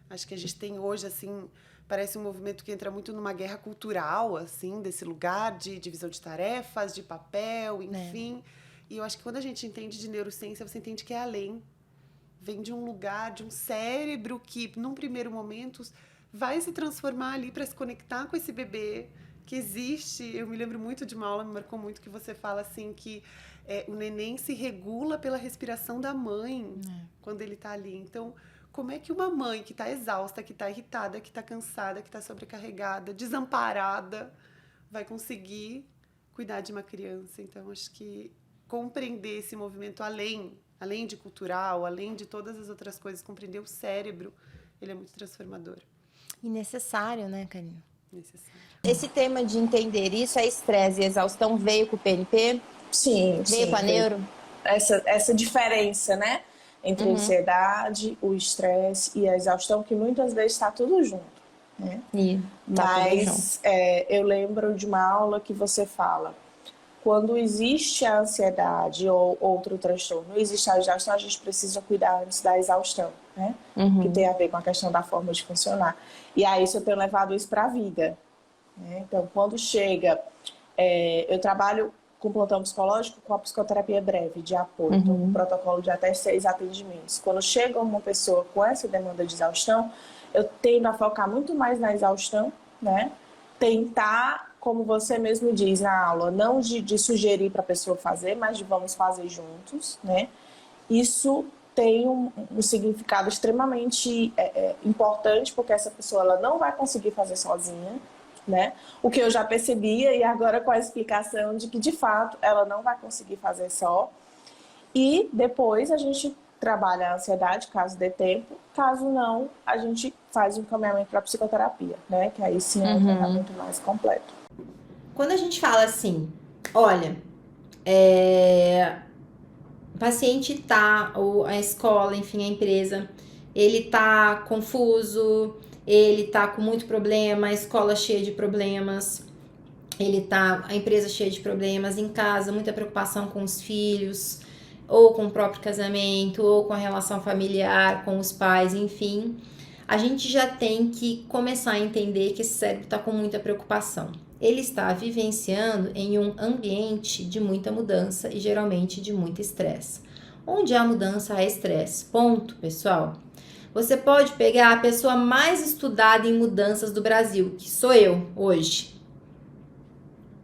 Acho que a gente tem hoje, assim, parece um movimento que entra muito numa guerra cultural, assim, desse lugar de divisão de tarefas, de papel, enfim. E eu acho que quando a gente entende de neurociência, você entende que é além. Vem de um lugar, de um cérebro que, num primeiro momento, vai se transformar ali para se conectar com esse bebê que existe. Eu me lembro muito de uma aula, me marcou muito, que você fala assim que o neném se regula pela respiração da mãe quando ele está ali. Então, como é que uma mãe que está exausta, que está irritada, que está cansada, que está sobrecarregada, desamparada, vai conseguir cuidar de uma criança? Então, acho que compreender esse movimento além de cultural, além de todas as outras coisas, compreender o cérebro, ele é muito transformador. E necessário, né, Karina? Necessário. Esse tema de entender isso, estresse e exaustão, veio com o PNP? Sim, veio com a neuro? Essa diferença, né? Entre a ansiedade, o estresse e a exaustão, que muitas vezes está tudo junto, né? Mas eu lembro de uma aula que você fala, quando existe a ansiedade ou outro transtorno, existe a exaustão, a gente precisa cuidar antes da exaustão, né? Que tem a ver com a questão da forma de funcionar. E aí eu tenho levado isso para a vida, né? Então, quando chega... eu trabalho com plantão psicológico com a psicoterapia breve de apoio, então, um protocolo de até 6 atendimentos. Quando chega uma pessoa com essa demanda de exaustão, eu tendo a focar muito mais na exaustão, né? Tentar, como você mesmo diz na aula, não de sugerir para a pessoa fazer, mas de vamos fazer juntos, né? Isso tem um significado extremamente importante, porque essa pessoa ela não vai conseguir fazer sozinha, né? O que eu já percebia e agora com a explicação de que, de fato, ela não vai conseguir fazer só. E depois a gente trabalha a ansiedade, caso dê tempo. Caso não, a gente faz um encaminhamento para psicoterapia, né? Que aí sim é um tratamento mais completo. Quando a gente fala assim, olha, o paciente ou a escola, enfim, a empresa, ele tá confuso, ele tá com muito problema, a escola cheia de problemas, a empresa cheia de problemas, em casa, muita preocupação com os filhos, ou com o próprio casamento, ou com a relação familiar, com os pais, enfim. A gente já tem que começar a entender que esse cérebro está com muita preocupação. Ele está vivenciando em um ambiente de muita mudança e geralmente de muito estresse. Onde há mudança, há estresse. Ponto, pessoal. Você pode pegar a pessoa mais estudada em mudanças do Brasil, que sou eu hoje.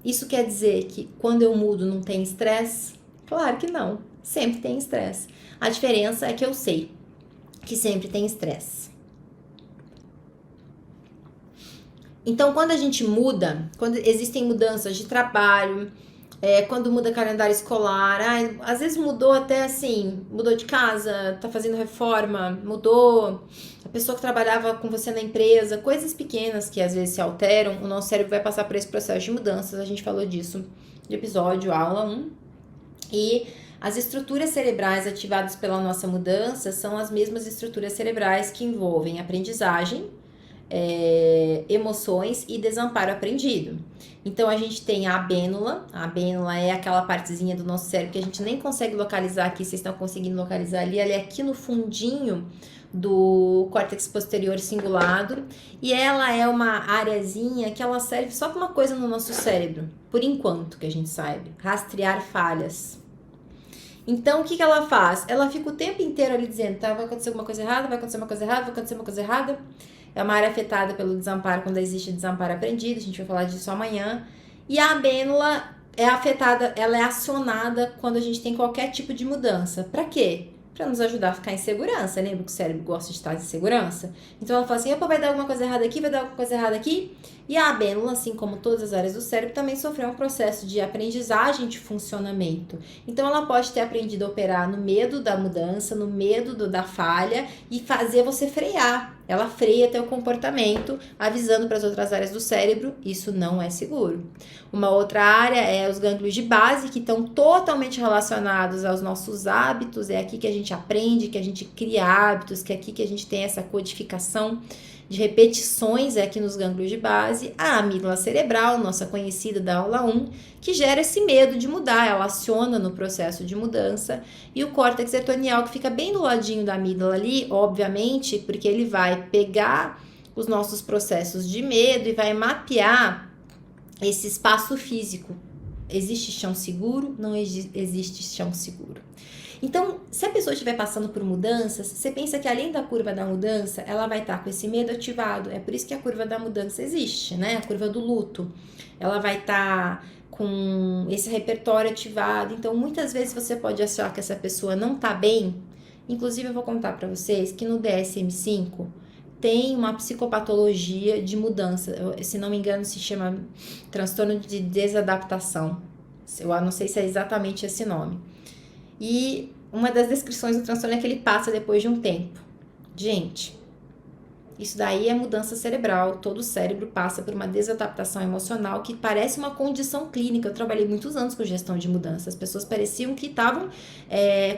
Isso quer dizer que quando eu mudo não tem estresse? Claro que não. Sempre tem estresse. A diferença é que eu sei que sempre tem estresse. Então, quando a gente muda, quando existem mudanças de trabalho, quando muda calendário escolar, às vezes mudou até assim, mudou de casa, tá fazendo reforma, mudou a pessoa que trabalhava com você na empresa, coisas pequenas que às vezes se alteram, o nosso cérebro vai passar por esse processo de mudanças, a gente falou disso no episódio, aula 1, e as estruturas cerebrais ativadas pela nossa mudança são as mesmas estruturas cerebrais que envolvem aprendizagem, emoções e desamparo aprendido. Então a gente tem a abênula é aquela partezinha do nosso cérebro que a gente nem consegue localizar aqui, vocês estão conseguindo localizar ali, ela é aqui no fundinho do córtex posterior cingulado e ela é uma areazinha que ela serve só para uma coisa no nosso cérebro, por enquanto que a gente saiba, rastrear falhas. Então, o que ela faz? Ela fica o tempo inteiro ali dizendo, tá, vai acontecer alguma coisa errada, vai acontecer uma coisa errada, vai acontecer uma coisa errada. É uma área afetada pelo desamparo quando existe desamparo aprendido, a gente vai falar disso amanhã. E a abênula é afetada, ela é acionada quando a gente tem qualquer tipo de mudança. Para quê? para nos ajudar a ficar em segurança. Lembra que o cérebro gosta de estar em segurança? Então ela fala assim, opa, vai dar alguma coisa errada aqui, vai dar alguma coisa errada aqui. E a amêndola, assim como todas as áreas do cérebro, também sofreu um processo de aprendizagem de funcionamento. Então ela pode ter aprendido a operar no medo da mudança, no medo da falha e fazer você frear. Ela freia teu comportamento, avisando para as outras áreas do cérebro, isso não é seguro. Uma outra área é os gânglios de base, que estão totalmente relacionados aos nossos hábitos. É aqui que a gente aprende, que a gente cria hábitos, que é aqui que a gente tem essa codificação de repetições aqui nos gânglios de base. A amígdala cerebral, nossa conhecida da aula 1, que gera esse medo de mudar, ela aciona no processo de mudança. E o córtex etonial, que fica bem do ladinho da amígdala ali, obviamente, porque ele vai pegar os nossos processos de medo e vai mapear esse espaço físico. Existe chão seguro? Não existe chão seguro. Então, se a pessoa estiver passando por mudanças, você pensa que além da curva da mudança, ela vai estar com esse medo ativado. É por isso que a curva da mudança existe, né? A curva do luto. Ela vai estar com esse repertório ativado. Então, muitas vezes você pode achar que essa pessoa não está bem. Inclusive, eu vou contar para vocês que no DSM-5 tem uma psicopatologia de mudança. Se não me engano, se chama transtorno de desadaptação. Eu não sei se é exatamente esse nome. E uma das descrições do transtorno é que ele passa depois de um tempo. Gente, isso daí é mudança cerebral. Todo o cérebro passa por uma desadaptação emocional que parece uma condição clínica. Eu trabalhei muitos anos com gestão de mudança. As pessoas pareciam que estavam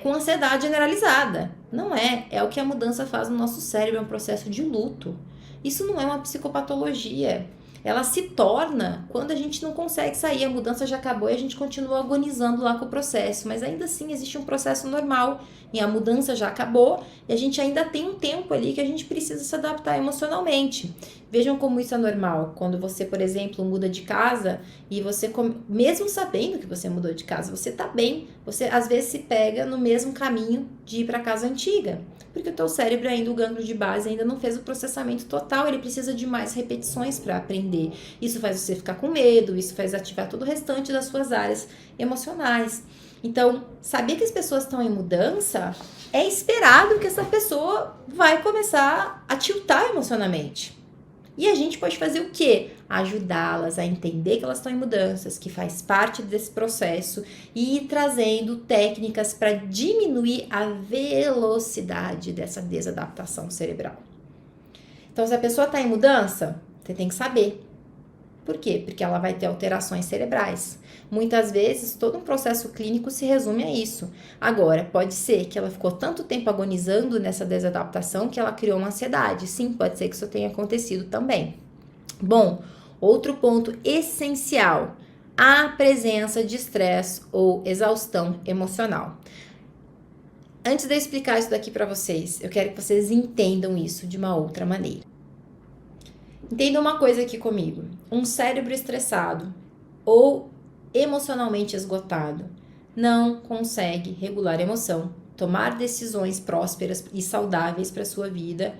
com ansiedade generalizada. Não é. É o que a mudança faz no nosso cérebro. É um processo de luto. Isso não é uma psicopatologia. Ela se torna quando a gente não consegue sair, a mudança já acabou e a gente continua agonizando lá com o processo, mas ainda assim existe um processo normal e a mudança já acabou e a gente ainda tem um tempo ali que a gente precisa se adaptar emocionalmente. Vejam como isso é normal, quando você, por exemplo, muda de casa e você, mesmo sabendo que você mudou de casa, você tá bem, você às vezes se pega no mesmo caminho de ir para casa antiga. Porque o teu cérebro ainda, o gânglio de base ainda não fez o processamento total, ele precisa de mais repetições para aprender. Isso faz você ficar com medo, isso faz ativar todo o restante das suas áreas emocionais. Então, saber que as pessoas estão em mudança, é esperado que essa pessoa vai começar a tiltar emocionalmente. E a gente pode fazer o quê? Ajudá-las a entender que elas estão em mudanças, que faz parte desse processo e ir trazendo técnicas para diminuir a velocidade dessa desadaptação cerebral. Então, se a pessoa está em mudança, você tem que saber. Por quê? Porque ela vai ter alterações cerebrais. Muitas vezes, todo um processo clínico se resume a isso. Agora, pode ser que ela ficou tanto tempo agonizando nessa desadaptação que ela criou uma ansiedade. Sim, pode ser que isso tenha acontecido também. Bom, outro ponto essencial, a presença de estresse ou exaustão emocional. Antes de eu explicar isso daqui para vocês, eu quero que vocês entendam isso de uma outra maneira. Entenda uma coisa aqui comigo. Um cérebro estressado ou emocionalmente esgotado não consegue regular a emoção, tomar decisões prósperas e saudáveis para sua vida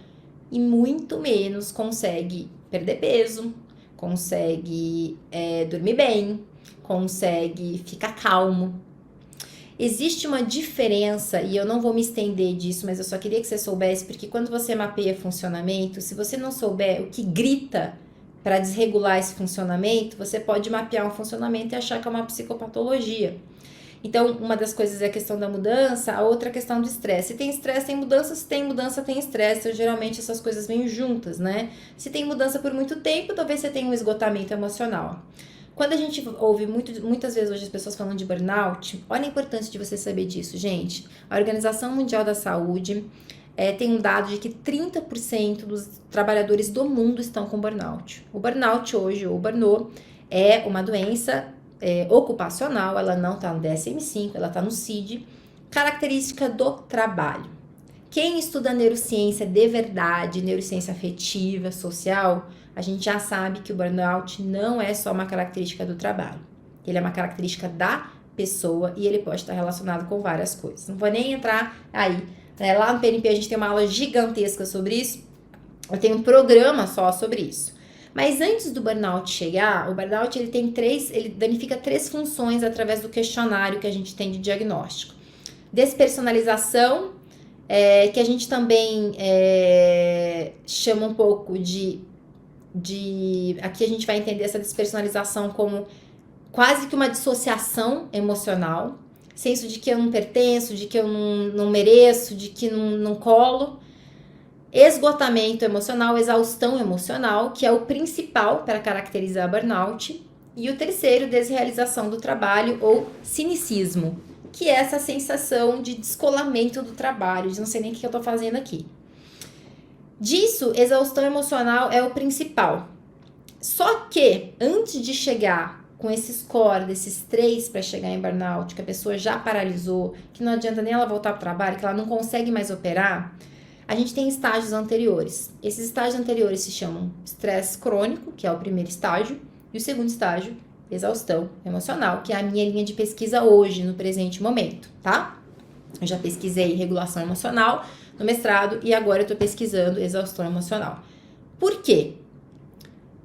e muito menos consegue perder peso, consegue dormir bem, consegue ficar calmo. Existe uma diferença, e eu não vou me estender disso, mas eu só queria que você soubesse, porque quando você mapeia funcionamento, se você não souber o que grita para desregular esse funcionamento, você pode mapear um funcionamento e achar que é uma psicopatologia. Então, uma das coisas é a questão da mudança, a outra é a questão do estresse. Se tem estresse, tem mudança, se tem mudança, tem estresse. Então, geralmente essas coisas vêm juntas, né? Se tem mudança por muito tempo, talvez você tenha um esgotamento emocional. Quando a gente ouve muitas vezes hoje as pessoas falando de burnout, olha a importância de você saber disso, gente. A Organização Mundial da Saúde tem um dado de que 30% dos trabalhadores do mundo estão com burnout. O burnout hoje, ou burnout, é uma doença ocupacional, ela não está no DSM-5, ela está no CID, característica do trabalho. Quem estuda neurociência de verdade, neurociência afetiva, social, a gente já sabe que o burnout não é só uma característica do trabalho. Ele é uma característica da pessoa e ele pode estar relacionado com várias coisas. Não vou nem entrar aí. Lá no PNP a gente tem uma aula gigantesca sobre isso. Eu tenho um programa só sobre isso. Mas antes do burnout chegar, o burnout ele danifica 3 funções através do questionário que a gente tem de diagnóstico. Despersonalização, que a gente também chama um pouco de... Aqui a gente vai entender essa despersonalização como quase que uma dissociação emocional, senso de que eu não pertenço, de que eu não mereço, de que não colo. Esgotamento emocional, exaustão emocional, que é o principal para caracterizar burnout. E o terceiro, desrealização do trabalho ou cinicismo, que é essa sensação de descolamento do trabalho, de não sei nem o que eu tô fazendo aqui. Disso, exaustão emocional é o principal. Só que, antes de chegar com esse score desses 3 para chegar em burnout, que a pessoa já paralisou, que não adianta nem ela voltar para o trabalho, que ela não consegue mais operar, a gente tem estágios anteriores. Esses estágios anteriores se chamam estresse crônico, que é o primeiro estágio, e o segundo estágio, exaustão emocional, que é a minha linha de pesquisa hoje, no presente momento, tá? Eu já pesquisei regulação emocional no mestrado e agora eu tô pesquisando exaustão emocional. Por quê?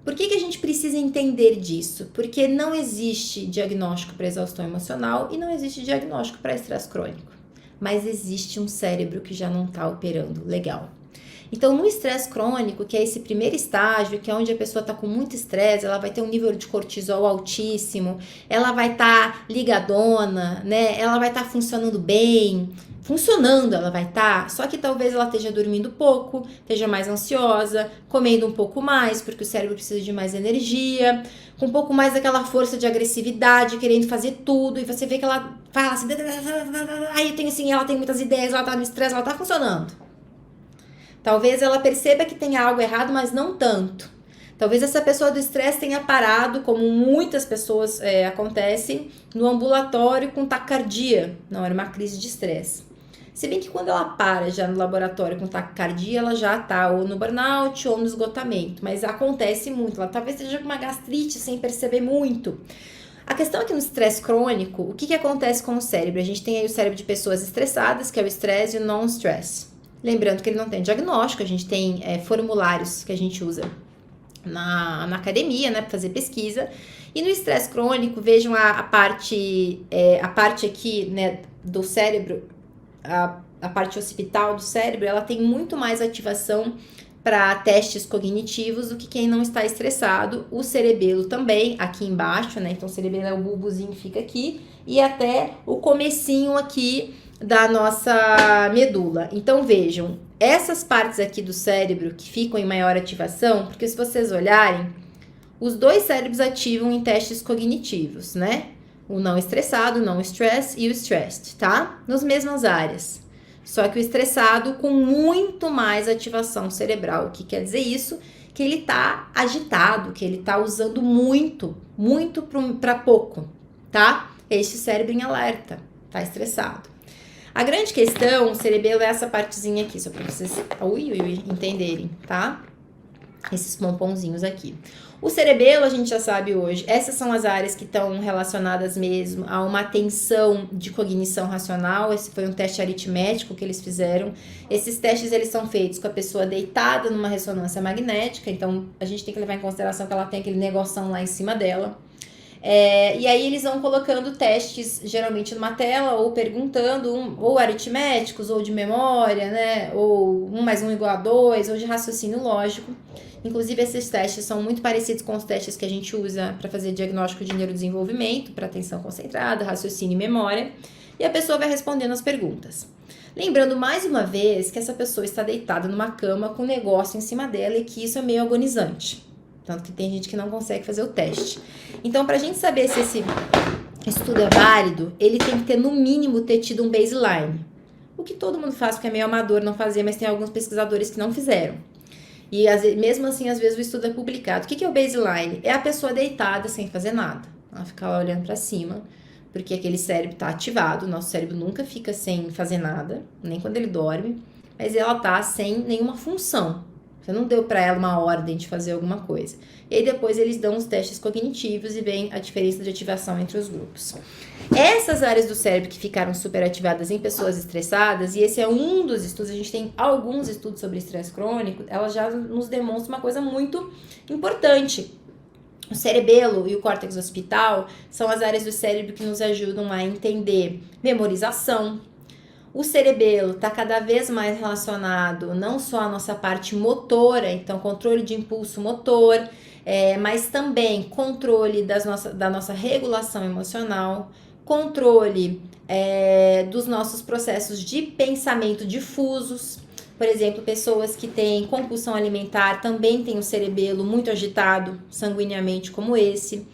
Por que a gente precisa entender disso? Porque não existe diagnóstico para exaustão emocional e não existe diagnóstico para estresse crônico. Mas existe um cérebro que já não está operando legal. Então, no estresse crônico, que é esse primeiro estágio, que é onde a pessoa está com muito estresse, ela vai ter um nível de cortisol altíssimo, ela vai estar ligadona, né? Ela vai estar funcionando bem, ela vai estar, só que talvez ela esteja dormindo pouco, esteja mais ansiosa, comendo um pouco mais, porque o cérebro precisa de mais energia, com um pouco mais daquela força de agressividade, querendo fazer tudo, e você vê que ela fala assim, aí tem assim, ela tem muitas ideias, ela tá no estresse, ela tá funcionando. Talvez ela perceba que tem algo errado, mas não tanto. Talvez essa pessoa do estresse tenha parado, como muitas pessoas acontecem, no ambulatório com taquicardia. Não, era uma crise de estresse. Se bem que quando ela para já no laboratório com taquicardia, ela já tá ou no burnout ou no esgotamento. Mas acontece muito. Ela talvez esteja com uma gastrite sem perceber muito. A questão é que no estresse crônico, o que acontece com o cérebro? A gente tem aí o cérebro de pessoas estressadas, que é o estresse e o non-stress. Lembrando que ele não tem diagnóstico, a gente tem formulários que a gente usa na academia, né, para fazer pesquisa. E no estresse crônico, vejam a parte aqui, né, do cérebro, a parte occipital do cérebro, ela tem muito mais ativação para testes cognitivos do que quem não está estressado. O cerebelo também, aqui embaixo, né, então o cerebelo é o bulbozinho que fica aqui, e até o comecinho aqui da nossa medula. Então vejam, essas partes aqui do cérebro que ficam em maior ativação, porque se vocês olharem, os dois cérebros ativam em testes cognitivos, né? O não estressado, o não stress e o stressed, tá? Nas mesmas áreas. Só que o estressado com muito mais ativação cerebral. O que quer dizer isso? Que ele tá agitado, que ele tá usando muito para pouco, tá? Este cérebro em alerta, tá estressado. A grande questão, o cerebelo é essa partezinha aqui, só para vocês entenderem, tá? Esses pomponzinhos aqui. O cerebelo, a gente já sabe hoje, essas são as áreas que estão relacionadas mesmo a uma atenção de cognição racional. Esse foi um teste aritmético que eles fizeram. Esses testes, eles são feitos com a pessoa deitada numa ressonância magnética, então a gente tem que levar em consideração que ela tem aquele negoção lá em cima dela. E aí eles vão colocando testes, geralmente numa tela, ou perguntando, ou aritméticos, ou de memória, né? Ou 1 mais 1 igual a 2, ou de raciocínio lógico. Inclusive, esses testes são muito parecidos com os testes que a gente usa para fazer diagnóstico de neurodesenvolvimento, para atenção concentrada, raciocínio e memória. E a pessoa vai respondendo as perguntas. Lembrando mais uma vez que essa pessoa está deitada numa cama com um negócio em cima dela e que isso é meio agonizante. Tanto que tem gente que não consegue fazer o teste. Então, para a gente saber se esse estudo é válido, ele tem que ter, no mínimo, ter tido um baseline. O que todo mundo faz, porque é meio amador não fazer, mas tem alguns pesquisadores que não fizeram. E mesmo assim, às vezes, o estudo é publicado. O que é o baseline? É a pessoa deitada sem fazer nada. Ela fica lá olhando para cima, porque aquele cérebro está ativado. O nosso cérebro nunca fica sem fazer nada, nem quando ele dorme. Mas ela está sem nenhuma função. Você não deu para ela uma ordem de fazer alguma coisa. E aí depois eles dão os testes cognitivos e vem a diferença de ativação entre os grupos. Essas áreas do cérebro que ficaram superativadas em pessoas estressadas, e esse é um dos estudos, a gente tem alguns estudos sobre estresse crônico, elas já nos demonstram uma coisa muito importante. O cerebelo e o córtex occipital são as áreas do cérebro que nos ajudam a entender memorização. O cerebelo está cada vez mais relacionado não só à nossa parte motora, então controle de impulso motor, mas também controle da nossa regulação emocional, controle dos nossos processos de pensamento difusos. Por exemplo, pessoas que têm compulsão alimentar também têm o cerebelo muito agitado sanguineamente como esse.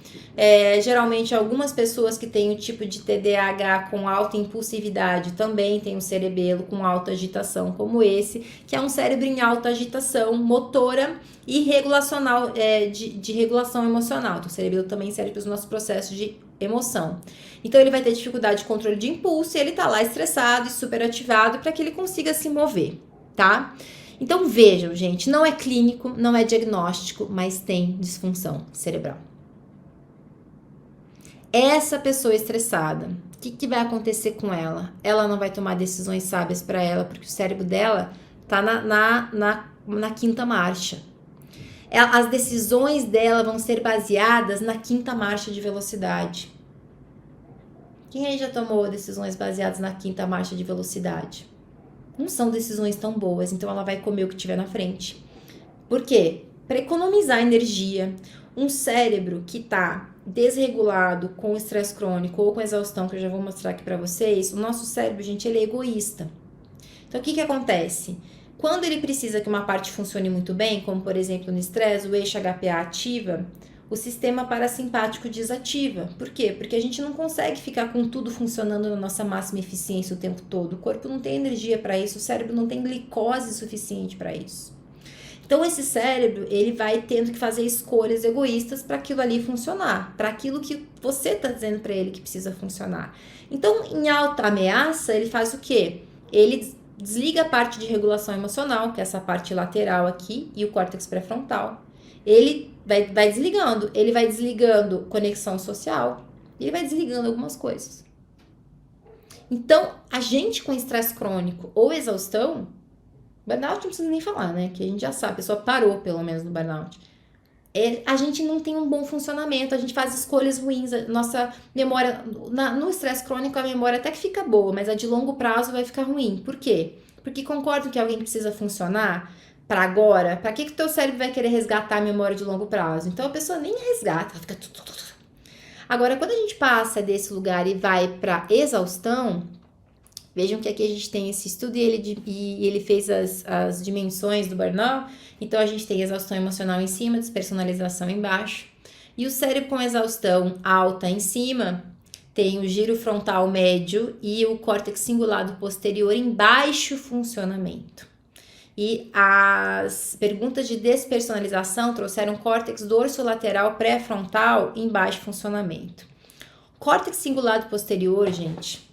Geralmente, algumas pessoas que têm o tipo de TDAH com alta impulsividade também têm um cerebelo com alta agitação como esse, que é um cérebro em alta agitação motora e regulacional, de regulação emocional. Então, o cerebelo também serve para os nossos processos de emoção. Então, ele vai ter dificuldade de controle de impulso e ele tá lá estressado e superativado para que ele consiga se mover, tá? Então, vejam, gente, não é clínico, não é diagnóstico, mas tem disfunção cerebral. Essa pessoa estressada, o que vai acontecer com ela? Ela não vai tomar decisões sábias para ela, porque o cérebro dela tá na quinta marcha. As decisões dela vão ser baseadas na quinta marcha de velocidade. Quem aí já tomou decisões baseadas na quinta marcha de velocidade? Não são decisões tão boas, então ela vai comer o que tiver na frente. Por quê? Para economizar energia. Um cérebro que está desregulado com estresse crônico ou com exaustão, que eu já vou mostrar aqui para vocês, o nosso cérebro, gente, ele é egoísta. Então, o que acontece? Quando ele precisa que uma parte funcione muito bem, como por exemplo no estresse, o eixo HPA ativa, o sistema parasimpático desativa. Por quê? Porque a gente não consegue ficar com tudo funcionando na nossa máxima eficiência o tempo todo. O corpo não tem energia para isso, o cérebro não tem glicose suficiente para isso. Então, esse cérebro, ele vai tendo que fazer escolhas egoístas para aquilo ali funcionar, para aquilo que você está dizendo para ele que precisa funcionar. Então, em alta ameaça, ele faz o quê? Ele desliga a parte de regulação emocional, que é essa parte lateral aqui, e o córtex pré-frontal. Ele vai desligando, ele vai desligando conexão social, ele vai desligando algumas coisas. Então, a gente com estresse crônico ou exaustão, burnout não precisa nem falar, né? Que a gente já sabe, a pessoa parou pelo menos no burnout. A gente não tem um bom funcionamento, a gente faz escolhas ruins, a nossa memória, no estresse crônico a memória até que fica boa, mas a de longo prazo vai ficar ruim. Por quê? Porque concordam que alguém precisa funcionar para agora, para que o teu cérebro vai querer resgatar a memória de longo prazo? Então a pessoa nem resgata, ela fica tudo. Agora, quando a gente passa desse lugar e vai para exaustão, vejam que aqui a gente tem esse estudo e ele fez as dimensões do burnout. Então, a gente tem exaustão emocional em cima, despersonalização embaixo. E o cérebro com exaustão alta em cima tem o giro frontal médio e o córtex cingulado posterior em baixo funcionamento. E as perguntas de despersonalização trouxeram córtex dorsolateral pré-frontal em baixo funcionamento. Córtex cingulado posterior, gente,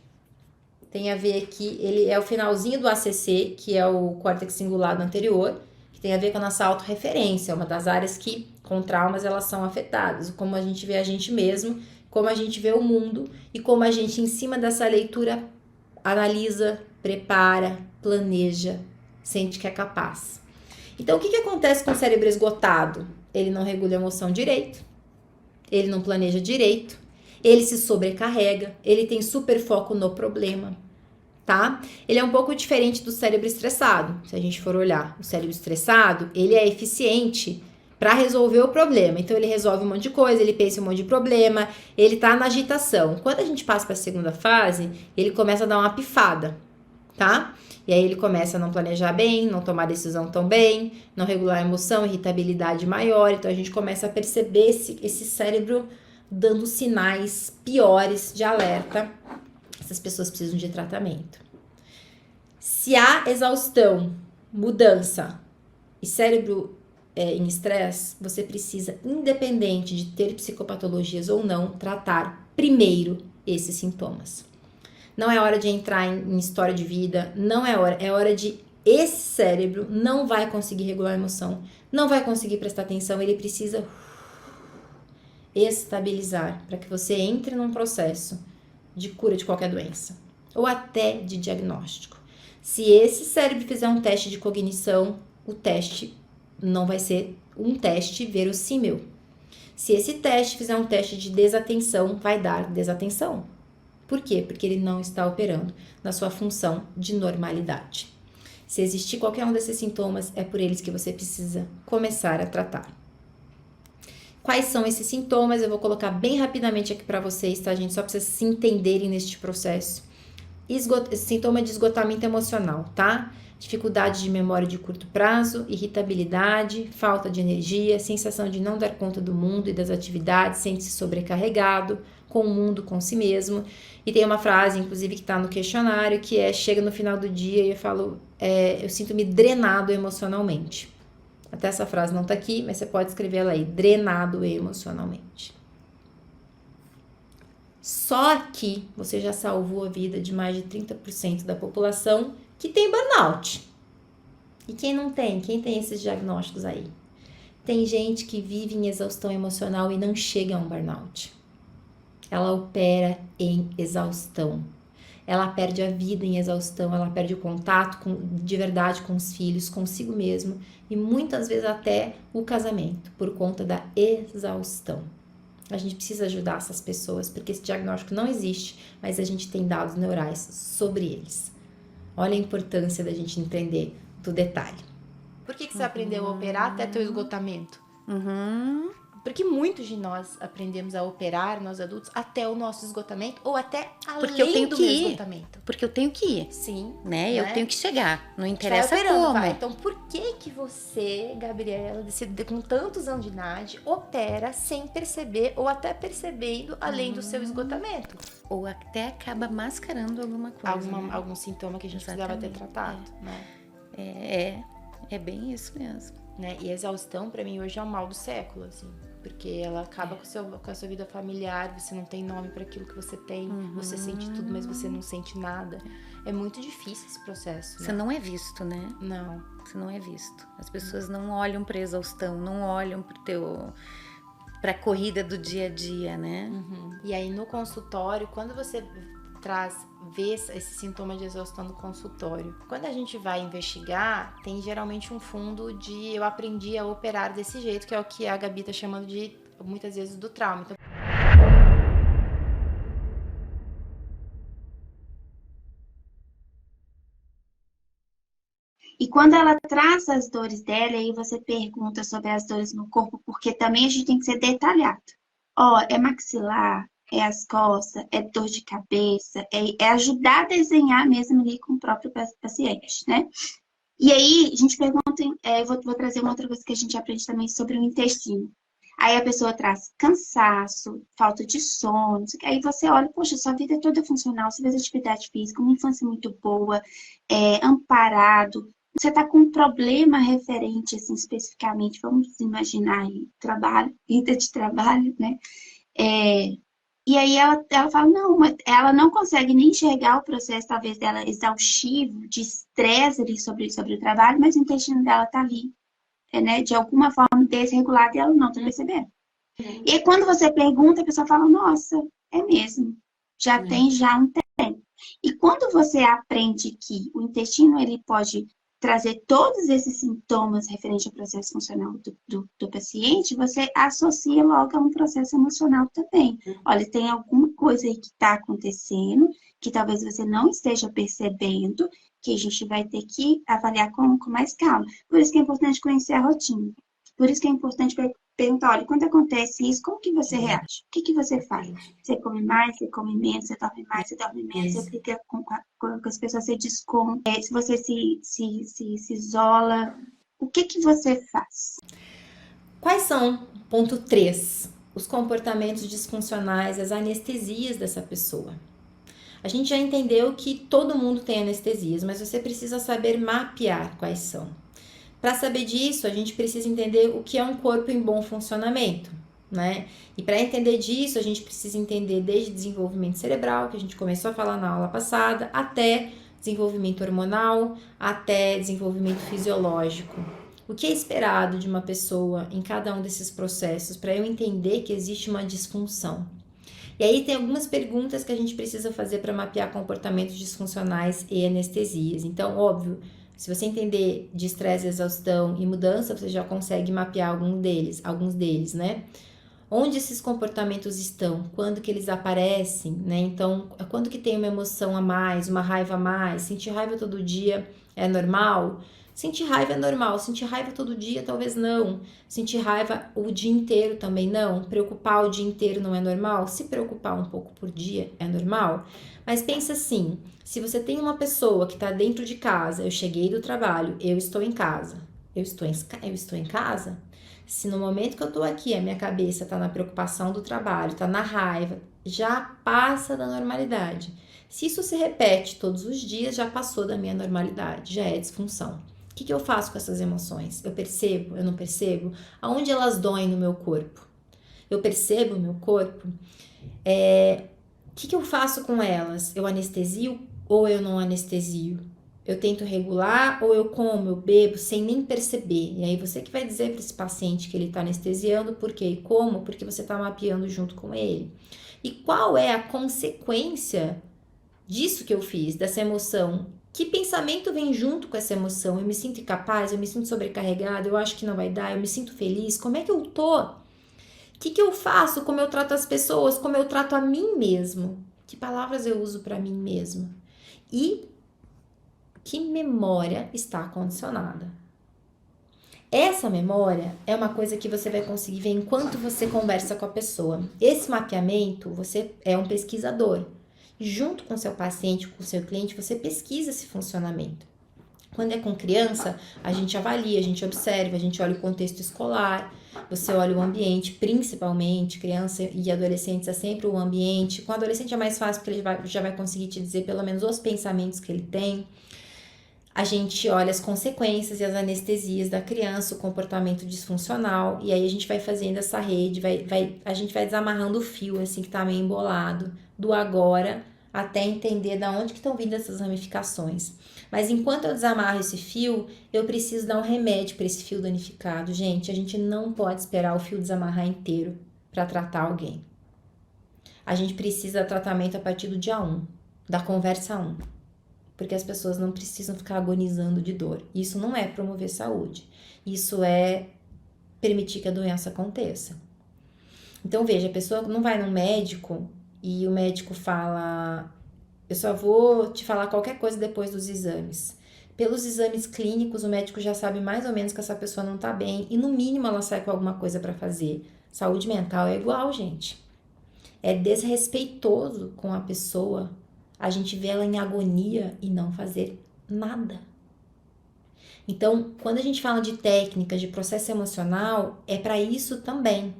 tem a ver aqui, ele é o finalzinho do ACC, que é o córtex cingulado anterior, que tem a ver com a nossa autorreferência, uma das áreas que, com traumas, elas são afetadas. Como a gente vê a gente mesmo, como a gente vê o mundo e como a gente, em cima dessa leitura, analisa, prepara, planeja, sente que é capaz. Então, o que acontece com o cérebro esgotado? Ele não regula a emoção direito, ele não planeja direito, ele se sobrecarrega, ele tem super foco no problema, tá? Ele é um pouco diferente do cérebro estressado. Se a gente for olhar, o cérebro estressado, ele é eficiente para resolver o problema. Então, ele resolve um monte de coisa, ele pensa em um monte de problema, ele tá na agitação. Quando a gente passa para a segunda fase, ele começa a dar uma pifada, tá? E aí ele começa a não planejar bem, não tomar decisão tão bem, não regular a emoção, irritabilidade maior. Então, a gente começa a perceber esse cérebro dando sinais piores de alerta. Essas pessoas precisam de tratamento. Se há exaustão, mudança e cérebro em estresse, você precisa, independente de ter psicopatologias ou não, tratar primeiro esses sintomas. Não é hora de entrar em história de vida, não é hora. É hora de esse cérebro não vai conseguir regular a emoção, não vai conseguir prestar atenção, ele precisa estabilizar para que você entre num processo de cura de qualquer doença ou até de diagnóstico. Se esse cérebro fizer um teste de cognição, o teste não vai ser um teste verossímil. Se esse teste fizer um teste de desatenção, vai dar desatenção. Por quê? Porque ele não está operando na sua função de normalidade. Se existir qualquer um desses sintomas, é por eles que você precisa começar a tratar. Quais são esses sintomas? Eu vou colocar bem rapidamente aqui para vocês, tá, gente? Só para vocês se entenderem neste processo. Sintoma de esgotamento emocional, tá? Dificuldade de memória de curto prazo, irritabilidade, falta de energia, sensação de não dar conta do mundo e das atividades, sente-se sobrecarregado com o mundo, com si mesmo. E tem uma frase, inclusive, que está no questionário, que é: chega no final do dia e eu falo, eu sinto-me drenado emocionalmente. Até essa frase não tá aqui, mas você pode escrever ela aí, drenado emocionalmente. Só aqui você já salvou a vida de mais de 30% da população que tem burnout. E quem não tem? Quem tem esses diagnósticos aí? Tem gente que vive em exaustão emocional e não chega a um burnout. Ela opera em exaustão. Ela perde a vida em exaustão, ela perde o contato de verdade com os filhos, consigo mesmo e muitas vezes até o casamento, por conta da exaustão. A gente precisa ajudar essas pessoas, porque esse diagnóstico não existe, mas a gente tem dados neurais sobre eles. Olha a importância da gente entender do detalhe. Por que você aprendeu a operar até teu esgotamento? Porque muitos de nós aprendemos a operar, nós adultos, até o nosso esgotamento ou até além do meu esgotamento. Porque eu tenho que ir. Sim. Né? Eu tenho que chegar. Não interessa como. como. Então, por que você, Gabriela, com tantos anos de idade, opera sem perceber ou até percebendo além do seu esgotamento? Ou até acaba mascarando alguma coisa. Algum sintoma que a gente precisava ter tratado, né? É bem isso mesmo. Né? E a exaustão, pra mim, hoje é o mal do século, assim. Porque ela acaba com a sua vida familiar, você não tem nome para aquilo que você tem, você sente tudo, mas você não sente nada. É muito difícil esse processo. Você não é visto, né? Não. Você não é visto. As pessoas não olham pra exaustão, não olham pra corrida do dia a dia, né? E aí no consultório, quando você vê esse sintoma de exaustão no consultório, quando a gente vai investigar, tem geralmente um fundo de eu aprendi a operar desse jeito, que é o que a Gabi tá chamando de, muitas vezes, do trauma. Então, e quando ela traz as dores dela, aí você pergunta sobre as dores no corpo, porque também a gente tem que ser detalhado. É maxilar, é as costas, é dor de cabeça, é ajudar a desenhar mesmo ali com o próprio paciente, né? E aí, a gente pergunta, vou trazer uma outra coisa que a gente aprende também sobre o intestino. Aí a pessoa traz cansaço, falta de sono, aí você olha, poxa, sua vida é toda funcional, você fez atividade física, uma infância muito boa, amparado, você tá com um problema referente, assim, especificamente, vamos imaginar aí, vida de trabalho, né? E aí ela fala, não, ela não consegue nem enxergar o processo, talvez, dela exaustivo, de estresse ali sobre o trabalho, mas o intestino dela tá ali, né, de alguma forma desregulado e ela não tá percebendo. E aí, quando você pergunta, a pessoa fala, nossa, é mesmo, já tem um tempo. E quando você aprende que o intestino, ele pode trazer todos esses sintomas referentes ao processo funcional do paciente, você associa logo a um processo emocional também. Olha, tem alguma coisa aí que está acontecendo, que talvez você não esteja percebendo, que a gente vai ter que avaliar com mais calma. Por isso que é importante conhecer a rotina. Por isso que é importante perguntar, olha, quando acontece isso, como que você reage? O que você faz? Você come mais, você come menos, você dorme mais, você dorme menos, você fica com as pessoas, você desconta, se você se isola, o que você faz? Quais são, ponto 3, os comportamentos disfuncionais, as anestesias dessa pessoa? A gente já entendeu que todo mundo tem anestesias, mas você precisa saber mapear quais são. Para saber disso, a gente precisa entender o que é um corpo em bom funcionamento, né? E para entender disso, a gente precisa entender desde desenvolvimento cerebral, que a gente começou a falar na aula passada, até desenvolvimento hormonal, até desenvolvimento fisiológico. O que é esperado de uma pessoa em cada um desses processos para eu entender que existe uma disfunção? E aí tem algumas perguntas que a gente precisa fazer para mapear comportamentos disfuncionais e anestesias. Então, óbvio, se você entender de estresse, exaustão e mudança, você já consegue mapear alguns deles, né? Onde esses comportamentos estão? Quando que eles aparecem, né? Então, quando que tem uma emoção a mais, uma raiva a mais? Sentir raiva todo dia é normal? Sentir raiva é normal. Sentir raiva todo dia, talvez não. Sentir raiva o dia inteiro também não. Preocupar o dia inteiro não é normal? Se preocupar um pouco por dia é normal? Mas pensa assim, se você tem uma pessoa que está dentro de casa, eu cheguei do trabalho, eu estou em casa. Eu estou em casa? Se no momento que eu tô aqui, a minha cabeça tá na preocupação do trabalho, tá na raiva, já passa da normalidade. Se isso se repete todos os dias, já passou da minha normalidade, já é disfunção. O que eu faço com essas emoções? Eu percebo? Eu não percebo? Aonde elas doem no meu corpo? Eu percebo o meu corpo? O que eu faço com elas? Eu anestesio ou eu não anestesio? Eu tento regular ou eu como, eu bebo sem nem perceber? E aí você que vai dizer para esse paciente que ele está anestesiando, por quê e como? Porque você está mapeando junto com ele. E qual é a consequência disso que eu fiz, dessa emoção? Que pensamento vem junto com essa emoção? Eu me sinto incapaz, eu me sinto sobrecarregada, eu acho que não vai dar, eu me sinto feliz, como é que eu tô? O que eu faço? Como eu trato as pessoas? Como eu trato a mim mesmo? Que palavras eu uso para mim mesmo? E que memória está condicionada? Essa memória é uma coisa que você vai conseguir ver enquanto você conversa com a pessoa. Esse mapeamento, você é um pesquisador. Junto com o seu paciente, com o seu cliente, você pesquisa esse funcionamento. Quando é com criança, a gente avalia, a gente observa, a gente olha o contexto escolar, você olha o ambiente, principalmente, criança e adolescentes é sempre o ambiente. Com o adolescente é mais fácil, porque ele já vai conseguir te dizer pelo menos os pensamentos que ele tem. A gente olha as consequências e as anestesias da criança, o comportamento disfuncional, e aí a gente vai fazendo essa rede, a gente vai desamarrando o fio, assim, que tá meio embolado, do agora, até entender de onde que estão vindo essas ramificações. Mas enquanto eu desamarro esse fio, eu preciso dar um remédio para esse fio danificado. Gente, a gente não pode esperar o fio desamarrar inteiro para tratar alguém. A gente precisa de tratamento a partir do dia 1, da conversa 1. Porque as pessoas não precisam ficar agonizando de dor. Isso não é promover saúde. Isso é permitir que a doença aconteça. Então, veja, a pessoa não vai no médico e o médico fala: eu só vou te falar qualquer coisa depois dos exames. Pelos exames clínicos, o médico já sabe mais ou menos que essa pessoa não tá bem e, no mínimo, ela sai com alguma coisa para fazer. Saúde mental é igual, gente. É desrespeitoso com a pessoa a gente vê ela em agonia e não fazer nada. Então, quando a gente fala de técnicas, de processo emocional, é para isso também.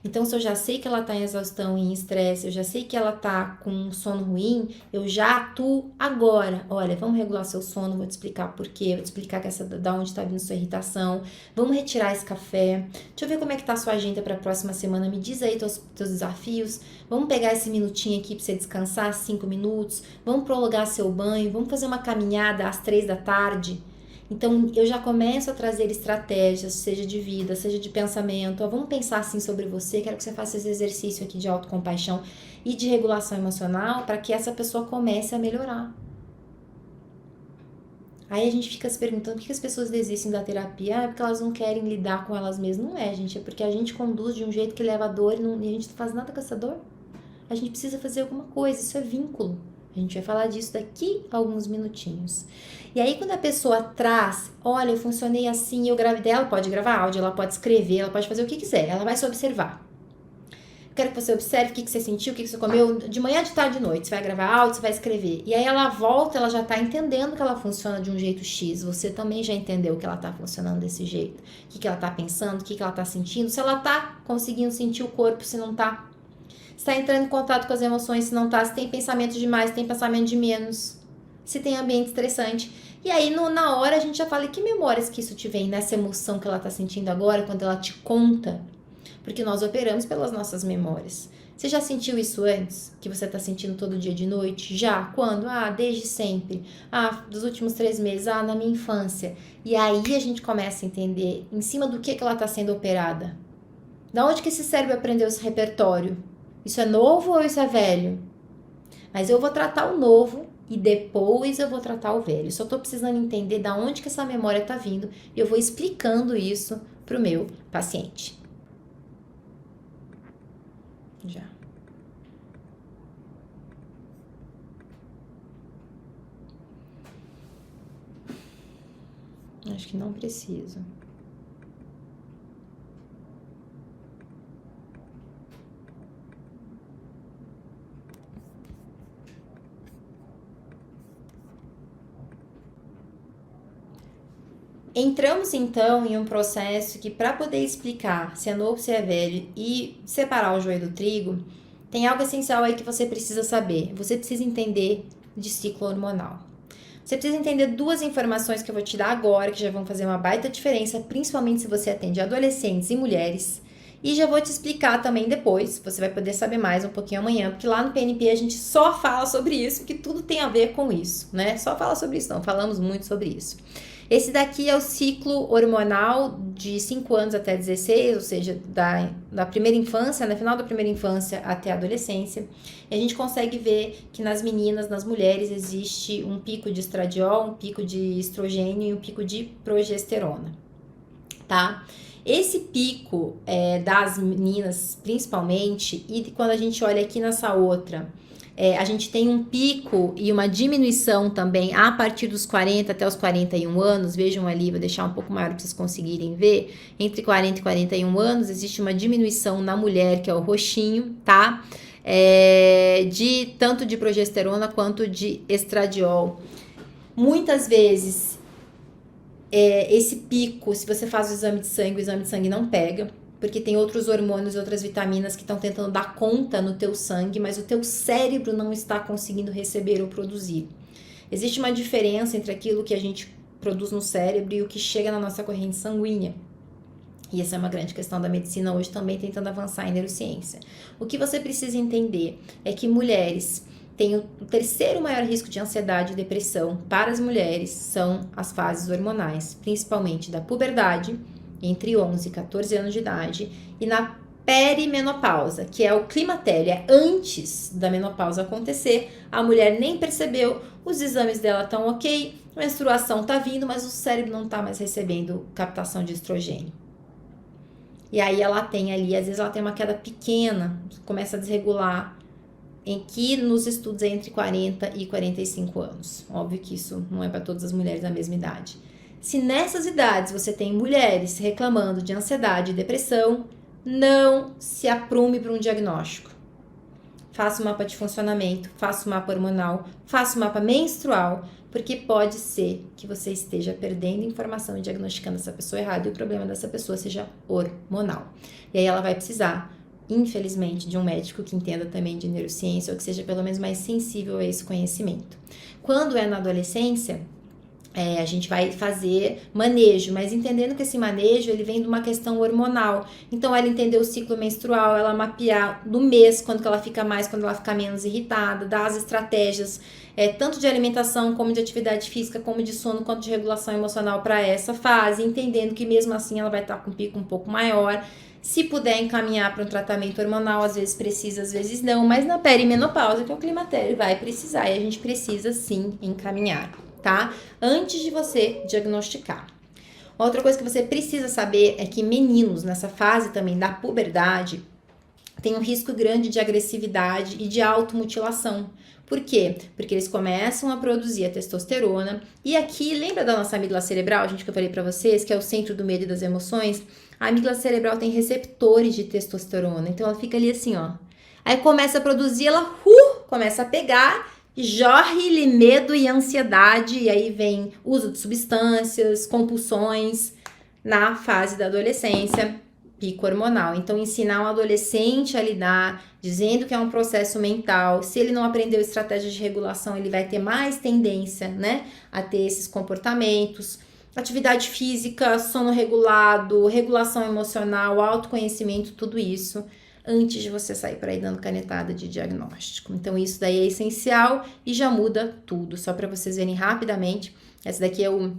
Então, se eu já sei que ela tá em exaustão e em estresse, eu já sei que ela tá com um sono ruim, eu já atuo agora. Olha, vamos regular seu sono, vou te explicar por quê, vou te explicar da onde tá vindo sua irritação, vamos retirar esse café, deixa eu ver como é que tá a sua agenda para a próxima semana, me diz aí teus desafios, vamos pegar esse minutinho aqui para você descansar, 5 minutos, vamos prolongar seu banho, vamos fazer uma caminhada às 3 da tarde. Então, eu já começo a trazer estratégias, seja de vida, seja de pensamento. Vamos pensar assim sobre você, quero que você faça esse exercício aqui de autocompaixão e de regulação emocional para que essa pessoa comece a melhorar. Aí a gente fica se perguntando por que as pessoas desistem da terapia. Porque elas não querem lidar com elas mesmas. Não é, gente, é porque a gente conduz de um jeito que leva a dor e a gente não faz nada com essa dor. A gente precisa fazer alguma coisa, isso é vínculo. A gente vai falar disso daqui a alguns minutinhos. E aí, quando a pessoa traz, olha, eu funcionei assim, eu gravei, ela pode gravar áudio, ela pode escrever, ela pode fazer o que quiser, ela vai se observar. Quero que você observe o que você sentiu, o que você comeu de manhã, de tarde, de noite. Você vai gravar áudio, você vai escrever. E aí ela volta, ela já tá entendendo que ela funciona de um jeito X. Você também já entendeu que ela tá funcionando desse jeito. O que ela tá pensando, o que ela tá sentindo. Se ela tá conseguindo sentir o corpo, se não tá. Se tá entrando em contato com as emoções, se não tá. Se tem pensamento de mais, se tem pensamento de menos. Se tem ambiente estressante. E aí, na hora, a gente já fala, que memórias que isso te vem nessa emoção que ela tá sentindo agora, quando ela te conta? Porque nós operamos pelas nossas memórias. Você já sentiu isso antes? Que você tá sentindo todo dia de noite? Já? Quando? Desde sempre. Dos últimos 3 meses. Na minha infância. E aí a gente começa a entender em cima do que ela tá sendo operada. Da onde que esse cérebro aprendeu esse repertório? Isso é novo ou isso é velho? Mas eu vou tratar o novo e depois eu vou tratar o velho. Só tô precisando entender da onde que essa memória tá vindo e eu vou explicando isso pro meu paciente. Já. Acho que não preciso. Entramos então em um processo que, para poder explicar se é novo, se é velho e separar o joio do trigo, tem algo essencial aí que você precisa saber. Você precisa entender de ciclo hormonal. Você precisa entender duas informações que eu vou te dar agora, que já vão fazer uma baita diferença, principalmente se você atende adolescentes e mulheres. E já vou te explicar também depois, você vai poder saber mais um pouquinho amanhã, porque lá no PNP a gente só fala sobre isso, porque tudo tem a ver com isso, né? Só fala sobre isso, não, falamos muito sobre isso. Esse daqui é o ciclo hormonal de 5 anos até 16, ou seja, da primeira infância, no final da primeira infância até a adolescência. E a gente consegue ver que nas meninas, nas mulheres, existe um pico de estradiol, um pico de estrogênio e um pico de progesterona, tá? Esse pico das meninas, principalmente, e quando a gente olha aqui nessa outra, a gente tem um pico e uma diminuição também a partir dos 40 até os 41 anos. Vejam ali, vou deixar um pouco maior para vocês conseguirem ver. Entre 40 e 41 anos existe uma diminuição na mulher, que é o roxinho, tá? Tanto de progesterona quanto de estradiol. Muitas vezes, esse pico, se você faz o exame de sangue não pega, porque tem outros hormônios e outras vitaminas que estão tentando dar conta no teu sangue, mas o teu cérebro não está conseguindo receber ou produzir. Existe uma diferença entre aquilo que a gente produz no cérebro e o que chega na nossa corrente sanguínea. E essa é uma grande questão da medicina hoje também, tentando avançar em neurociência. O que você precisa entender é que mulheres têm o terceiro maior risco de ansiedade e depressão para as mulheres são as fases hormonais, principalmente da puberdade, entre 11 e 14 anos de idade, e na perimenopausa, que é o climatério, antes da menopausa acontecer, a mulher nem percebeu, os exames dela estão ok, a menstruação está vindo, mas o cérebro não está mais recebendo captação de estrogênio. E aí ela tem ali, às vezes ela tem uma queda pequena, começa a desregular, em que nos estudos é entre 40 e 45 anos. Óbvio que isso não é para todas as mulheres da mesma idade. Se nessas idades você tem mulheres reclamando de ansiedade e depressão, não se aprume para um diagnóstico. Faça um mapa de funcionamento, faça um mapa hormonal, faça um mapa menstrual, porque pode ser que você esteja perdendo informação e diagnosticando essa pessoa errada e o problema dessa pessoa seja hormonal. E aí ela vai precisar, infelizmente, de um médico que entenda também de neurociência ou que seja pelo menos mais sensível a esse conhecimento. Quando é na adolescência, a gente vai fazer manejo, mas entendendo que esse manejo ele vem de uma questão hormonal. Então, ela entender o ciclo menstrual, ela mapear do mês, quando que ela fica mais, quando ela fica menos irritada, dar as estratégias, tanto de alimentação, como de atividade física, como de sono, quanto de regulação emocional para essa fase, entendendo que mesmo assim ela vai estar com um pico um pouco maior. Se puder encaminhar para um tratamento hormonal, às vezes precisa, às vezes não, mas na perimenopausa, que é o climatério, vai precisar e a gente precisa sim encaminhar, tá? Antes de você diagnosticar. Outra coisa que você precisa saber é que meninos nessa fase também da puberdade têm um risco grande de agressividade e de automutilação. Por quê? Porque eles começam a produzir a testosterona e aqui, lembra da nossa amígdala cerebral, gente, que eu falei pra vocês, que é o centro do medo e das emoções? A amígdala cerebral tem receptores de testosterona, então ela fica ali assim, ó. Aí começa a produzir, ela começa a pegar, jorre-lhe medo e ansiedade, e aí vem uso de substâncias, compulsões na fase da adolescência, pico hormonal. Então, ensinar um adolescente a lidar, dizendo que é um processo mental, se ele não aprendeu estratégias de regulação, ele vai ter mais tendência, né, a ter esses comportamentos. Atividade física, sono regulado, regulação emocional, autoconhecimento, tudo isso antes de você sair por aí dando canetada de diagnóstico. Então, isso daí é essencial e já muda tudo. Só para vocês verem rapidamente, esse daqui é o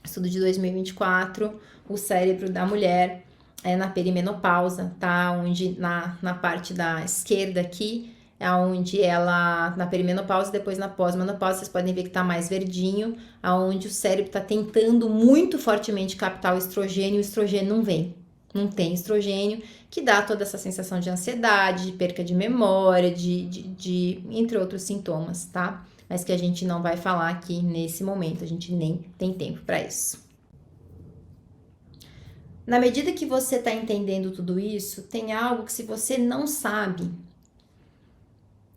estudo de 2024, o cérebro da mulher na perimenopausa, tá? Onde na parte da esquerda aqui, é onde ela, na perimenopausa, depois na pós-menopausa, vocês podem ver que tá mais verdinho, aonde o cérebro tá tentando muito fortemente captar o estrogênio não vem. Não tem estrogênio, que dá toda essa sensação de ansiedade, de perca de memória, entre outros sintomas, tá? Mas que a gente não vai falar aqui nesse momento, a gente nem tem tempo para isso. Na medida que você está entendendo tudo isso, tem algo que, se você não sabe,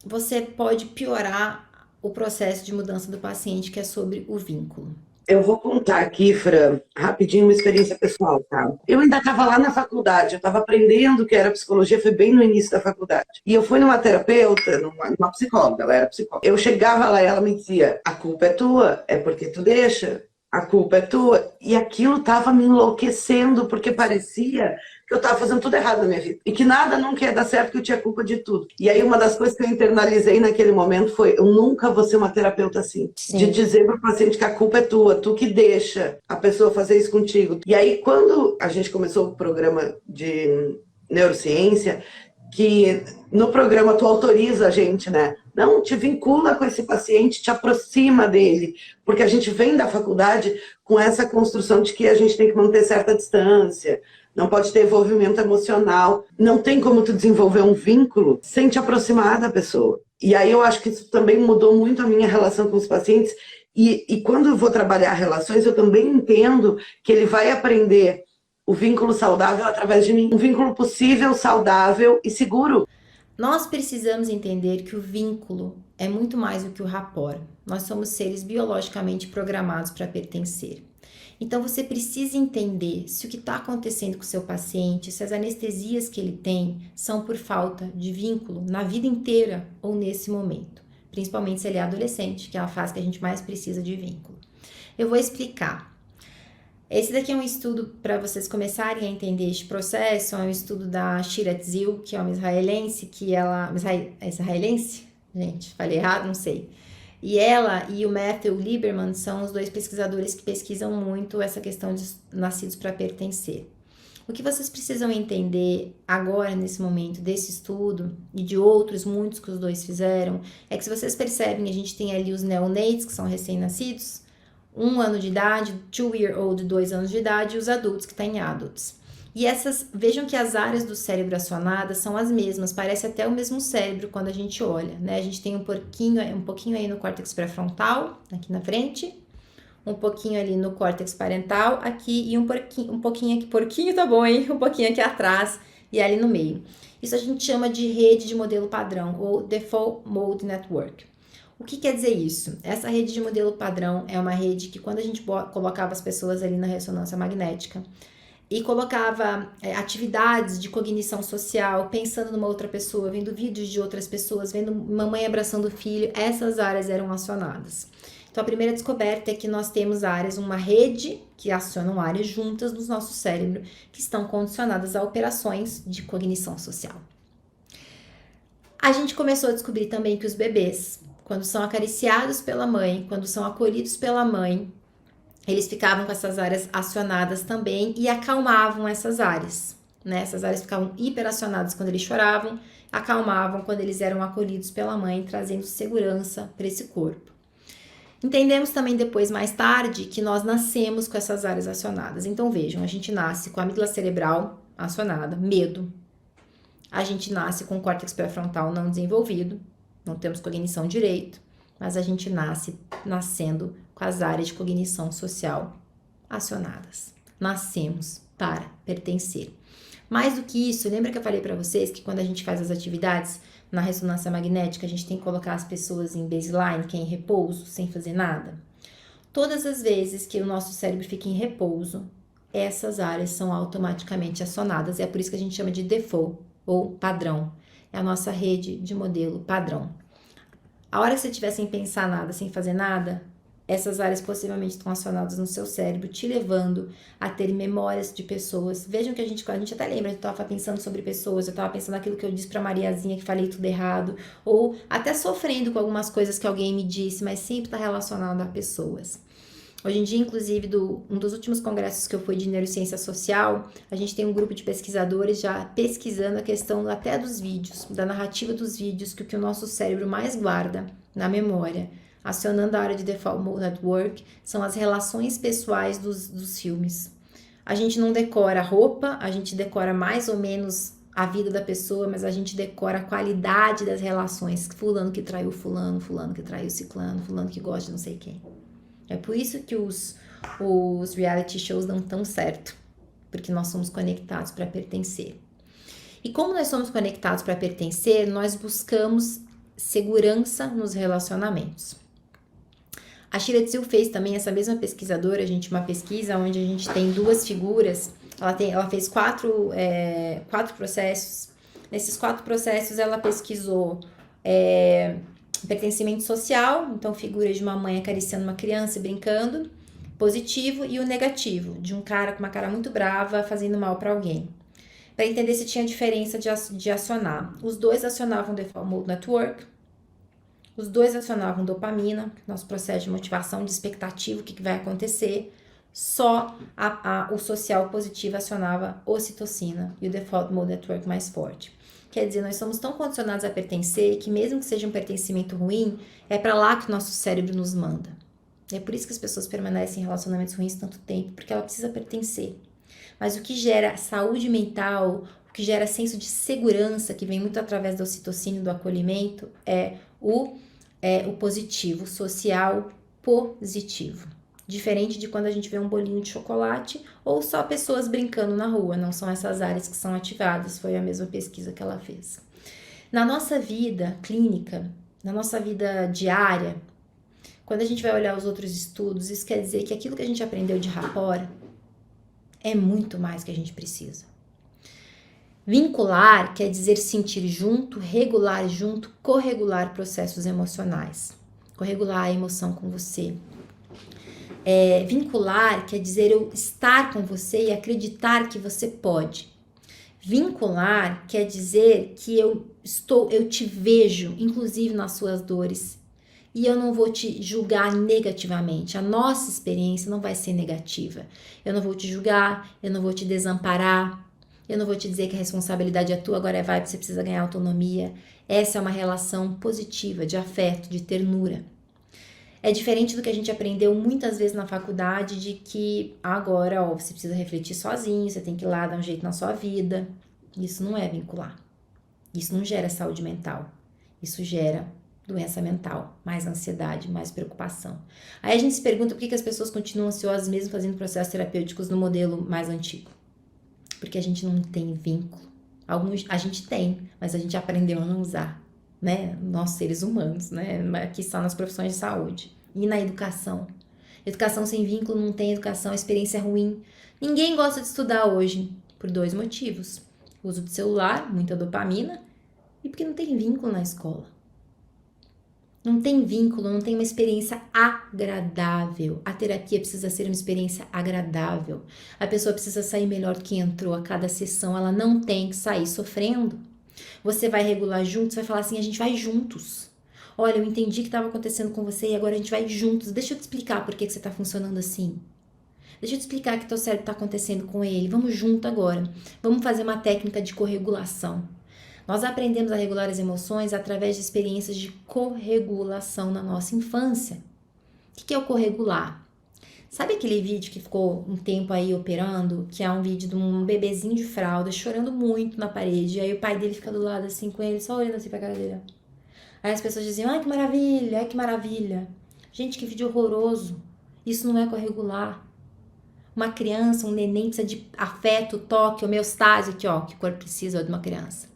você pode piorar o processo de mudança do paciente, que é sobre o vínculo. Eu vou contar aqui, Fran, rapidinho uma experiência pessoal, tá? Eu ainda estava lá na faculdade, eu estava aprendendo o que era psicologia, foi bem no início da faculdade. E eu fui numa terapeuta, numa psicóloga, ela era psicóloga. Eu chegava lá e ela me dizia, a culpa é tua, é porque tu deixa, a culpa é tua. E aquilo estava me enlouquecendo, porque parecia que eu estava fazendo tudo errado na minha vida. E que nada nunca ia dar certo, que eu tinha culpa de tudo. E aí uma das coisas que eu internalizei naquele momento foi, eu nunca vou ser uma terapeuta assim. Sim. De dizer para o paciente que a culpa é tua, tu que deixa a pessoa fazer isso contigo. E aí quando a gente começou o programa de neurociência, que no programa tu autoriza a gente, né? Não, te vincula com esse paciente, te aproxima dele. Porque a gente vem da faculdade com essa construção de que a gente tem que manter certa distância, não pode ter envolvimento emocional, não tem como tu desenvolver um vínculo sem te aproximar da pessoa. E aí eu acho que isso também mudou muito a minha relação com os pacientes, e quando eu vou trabalhar relações, eu também entendo que ele vai aprender o vínculo saudável através de mim, um vínculo possível, saudável e seguro. Nós precisamos entender que o vínculo é muito mais do que o rapport. Nós somos seres biologicamente programados para pertencer. Então você precisa entender se o que está acontecendo com o seu paciente, se as anestesias que ele tem são por falta de vínculo na vida inteira ou nesse momento. Principalmente se ele é adolescente, que é a fase que a gente mais precisa de vínculo. Eu vou explicar. Esse daqui é um estudo para vocês começarem a entender este processo. É um estudo da Shira Tzil, que é uma israelense, é israelense? Gente, falei errado, não sei. E ela e o Matthew Lieberman são os dois pesquisadores que pesquisam muito essa questão de nascidos para pertencer. O que vocês precisam entender agora, nesse momento, desse estudo e de outros, muitos que os dois fizeram, é que, se vocês percebem, a gente tem ali os neonates, que são recém-nascidos, 1 ano de idade, 2-year-old, 2 anos de idade, e os adultos, que têm adults. E vejam que as áreas do cérebro acionadas são as mesmas, parece até o mesmo cérebro quando a gente olha, né? A gente tem um pouquinho aí no córtex pré-frontal, aqui na frente, um pouquinho ali no córtex parental, aqui, e um pouquinho aqui, porquinho tá bom, hein? Um pouquinho aqui atrás e ali no meio. Isso a gente chama de rede de modelo padrão, ou Default Mode Network. O que quer dizer isso? Essa rede de modelo padrão é uma rede que, quando a gente colocava as pessoas ali na ressonância magnética, e colocava atividades de cognição social, pensando numa outra pessoa, vendo vídeos de outras pessoas, vendo mamãe abraçando o filho, essas áreas eram acionadas. Então, a primeira descoberta é que nós temos áreas, uma rede que acionam áreas juntas no nosso cérebro, que estão condicionadas a operações de cognição social. A gente começou a descobrir também que os bebês, quando são acariciados pela mãe, quando são acolhidos pela mãe, eles ficavam com essas áreas acionadas também e acalmavam essas áreas, né? Essas áreas ficavam hiperacionadas quando eles choravam, acalmavam quando eles eram acolhidos pela mãe, trazendo segurança para esse corpo. Entendemos também depois, mais tarde, que nós nascemos com essas áreas acionadas. Então vejam, a gente nasce com a amígdala cerebral acionada, medo. A gente nasce com o córtex pré-frontal não desenvolvido, não temos cognição direito, mas a gente nascendo com as áreas de cognição social acionadas. Nascemos para pertencer. Mais do que isso, lembra que eu falei para vocês que quando a gente faz as atividades na ressonância magnética, a gente tem que colocar as pessoas em baseline, que é em repouso, sem fazer nada? Todas as vezes que o nosso cérebro fica em repouso, essas áreas são automaticamente acionadas. É por isso que a gente chama de default, ou padrão. É a nossa rede de modelo padrão. A hora que você estiver sem pensar nada, sem fazer nada, essas áreas possivelmente estão acionadas no seu cérebro, te levando a ter memórias de pessoas. Vejam que a gente até lembra, eu estava pensando sobre pessoas, eu estava pensando naquilo que eu disse para Mariazinha, que falei tudo errado, ou até sofrendo com algumas coisas que alguém me disse, mas sempre está relacionado a pessoas. Hoje em dia, inclusive, um dos últimos congressos que eu fui de neurociência social, a gente tem um grupo de pesquisadores já pesquisando a questão até dos vídeos, da narrativa dos vídeos, que o nosso cérebro mais guarda na memória, acionando a área de Default Mode Network, são as relações pessoais dos filmes. a gente não decora a roupa, a gente decora mais ou menos a vida da pessoa, mas a gente decora a qualidade das relações. Fulano que traiu fulano, fulano que traiu ciclano, fulano que gosta de não sei quem. É por isso que os reality shows dão tão certo, porque nós somos conectados para pertencer. E como nós somos conectados para pertencer, nós buscamos segurança nos relacionamentos. A Shira Tzu fez também, essa mesma pesquisadora, uma pesquisa onde a gente tem duas figuras. Ela fez quatro processos. Nesses 4 processos, ela pesquisou pertencimento social, então figura de uma mãe acariciando uma criança e brincando, positivo, e o negativo, de um cara com uma cara muito brava fazendo mal para alguém. Para entender se tinha diferença de acionar. Os dois acionavam Default Mode Network, os dois acionavam dopamina, nosso processo de motivação, de expectativa, o que vai acontecer. Só o social positivo acionava ocitocina e o Default Mode Network mais forte. Quer dizer, nós somos tão condicionados a pertencer que mesmo que seja um pertencimento ruim, é para lá que o nosso cérebro nos manda. E é por isso que as pessoas permanecem em relacionamentos ruins tanto tempo, porque ela precisa pertencer. Mas o que gera saúde mental, o que gera senso de segurança, que vem muito através da ocitocina e do acolhimento, é o positivo, social positivo. Diferente de quando a gente vê um bolinho de chocolate ou só pessoas brincando na rua, não são essas áreas que são ativadas, foi a mesma pesquisa que ela fez. Na nossa vida clínica, na nossa vida diária, quando a gente vai olhar os outros estudos, isso quer dizer que aquilo que a gente aprendeu de rapport é muito mais que a gente precisa. Vincular quer dizer sentir junto, regular junto, corregular processos emocionais. Corregular a emoção com você. Vincular quer dizer eu estar com você e acreditar que você pode. Vincular quer dizer que eu te vejo, inclusive nas suas dores, e eu não vou te julgar negativamente. A nossa experiência não vai ser negativa. Eu não vou te julgar, eu não vou te desamparar, eu não vou te dizer que a responsabilidade é tua, agora vai, você precisa ganhar autonomia. Essa é uma relação positiva, de afeto, de ternura. É diferente do que a gente aprendeu muitas vezes na faculdade, de que agora você precisa refletir sozinho, você tem que ir lá dar um jeito na sua vida. Isso não é vincular. Isso não gera saúde mental. Isso gera doença mental, mais ansiedade, mais preocupação. Aí a gente se pergunta por que as pessoas continuam ansiosas mesmo fazendo processos terapêuticos no modelo mais antigo. Porque a gente não tem vínculo. A gente tem, mas a gente aprendeu a não usar. Né? Nós seres humanos, né? Que estão nas profissões de saúde. E na educação. Educação sem vínculo não tem educação, a experiência é ruim. Ninguém gosta de estudar hoje, por 2 motivos. Uso de celular, muita dopamina, e porque não tem vínculo na escola. Não tem vínculo, não tem uma experiência agradável. A terapia precisa ser uma experiência agradável. A pessoa precisa sair melhor do que entrou a cada sessão, ela não tem que sair sofrendo. Você vai regular juntos, vai falar assim, a gente vai juntos. Olha, eu entendi o que estava acontecendo com você e agora a gente vai juntos. Deixa eu te explicar por que você está funcionando assim. Deixa eu te explicar o que teu cérebro está acontecendo com ele. Vamos junto agora. Vamos fazer uma técnica de corregulação. Nós aprendemos a regular as emoções através de experiências de corregulação na nossa infância. O que é o corregular? Sabe aquele vídeo que ficou um tempo aí operando, que é um vídeo de um bebezinho de fralda chorando muito na parede, e aí o pai dele fica do lado assim com ele, só olhando assim pra cara dele. Aí as pessoas diziam, ai que maravilha, ai que maravilha. Gente, que vídeo horroroso. Isso não é corregular. Uma criança, um neném precisa de afeto, toque, homeostase, que o corpo precisa de uma criança.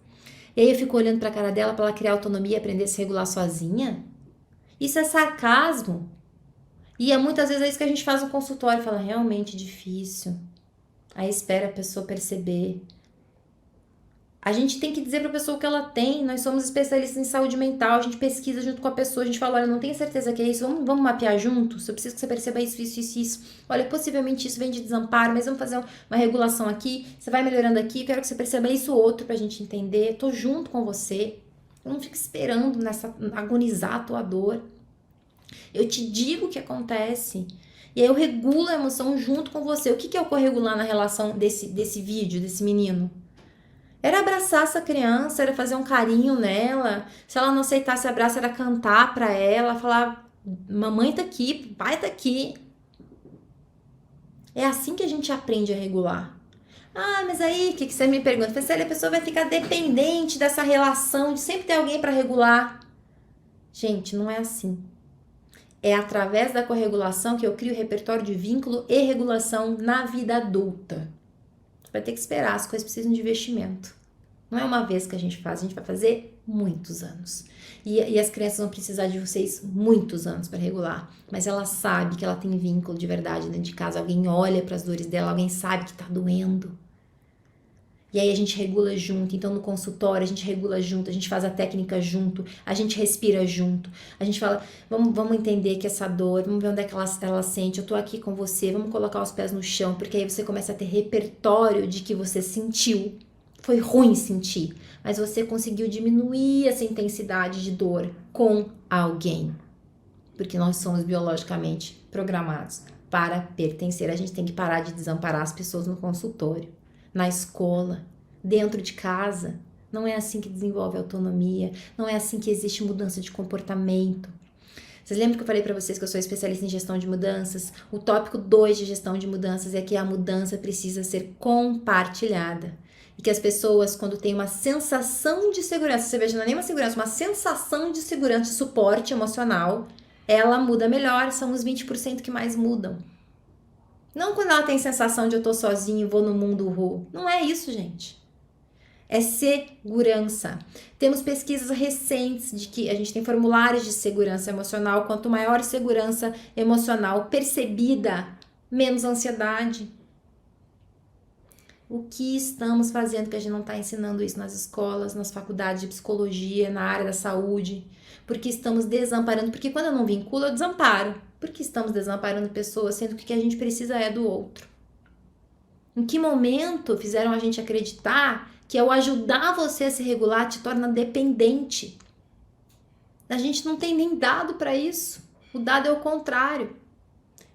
E aí eu fico olhando pra cara dela pra ela criar autonomia e aprender a se regular sozinha. Isso é sarcasmo. E muitas vezes é isso que a gente faz no consultório, fala, realmente difícil. Aí espera a pessoa perceber. A gente tem que dizer pra pessoa o que ela tem, nós somos especialistas em saúde mental, a gente pesquisa junto com a pessoa, a gente fala, olha, não tenho certeza que é isso, vamos mapear juntos, eu preciso que você perceba isso. Olha, possivelmente isso vem de desamparo, mas vamos fazer uma regulação aqui, você vai melhorando aqui, eu quero que você perceba isso outro pra gente entender, tô junto com você, eu não fico esperando agonizar a tua dor. Eu te digo o que acontece. E aí eu regulo a emoção junto com você. O que é o corregular na relação desse vídeo, desse menino? Era abraçar essa criança, era fazer um carinho nela. Se ela não aceitasse abraço, era cantar pra ela, falar, mamãe tá aqui, pai tá aqui. É assim que a gente aprende a regular. Ah, mas aí, o que você me pergunta? Franciele, a pessoa vai ficar dependente dessa relação de sempre ter alguém para regular. Gente, não é assim. É através da corregulação que eu crio repertório de vínculo e regulação na vida adulta. Vai ter que esperar, as coisas precisam de investimento. Não é uma vez que a gente faz, a gente vai fazer muitos anos. E as crianças vão precisar de vocês muitos anos para regular. Mas ela sabe que ela tem vínculo de verdade dentro de casa. Alguém olha para as dores dela, alguém sabe que tá doendo. E aí a gente regula junto. Então no consultório a gente regula junto, a gente faz a técnica junto, a gente respira junto. A gente fala, vamos entender que essa dor, vamos ver onde é que ela sente. Eu tô aqui com você, vamos colocar os pés no chão. Porque aí você começa a ter repertório de que você sentiu. Foi ruim sentir, mas você conseguiu diminuir essa intensidade de dor com alguém. Porque nós somos biologicamente programados para pertencer. A gente tem que parar de desamparar as pessoas no consultório, na escola, dentro de casa. Não é assim que desenvolve autonomia, não é assim que existe mudança de comportamento. Vocês lembram que eu falei para vocês que eu sou especialista em gestão de mudanças? O tópico 2 de gestão de mudanças é que a mudança precisa ser compartilhada. E que as pessoas, quando têm uma sensação de segurança, você veja, não é nem uma segurança, uma sensação de segurança, de suporte emocional, ela muda melhor, são os 20% que mais mudam. Não quando ela tem sensação de eu tô sozinho, vou no mundo, não é isso, gente. É segurança. Temos pesquisas recentes de que a gente tem formulários de segurança emocional, quanto maior segurança emocional percebida, menos ansiedade. O que estamos fazendo que a gente não está ensinando isso nas escolas, nas faculdades de psicologia, na área da saúde? Porque estamos desamparando. Porque quando eu não vinculo, eu desamparo. Porque estamos desamparando pessoas, sendo que o que a gente precisa é do outro. Em que momento fizeram a gente acreditar que ao ajudar você a se regular te torna dependente? A gente não tem nem dado para isso. O dado é o contrário.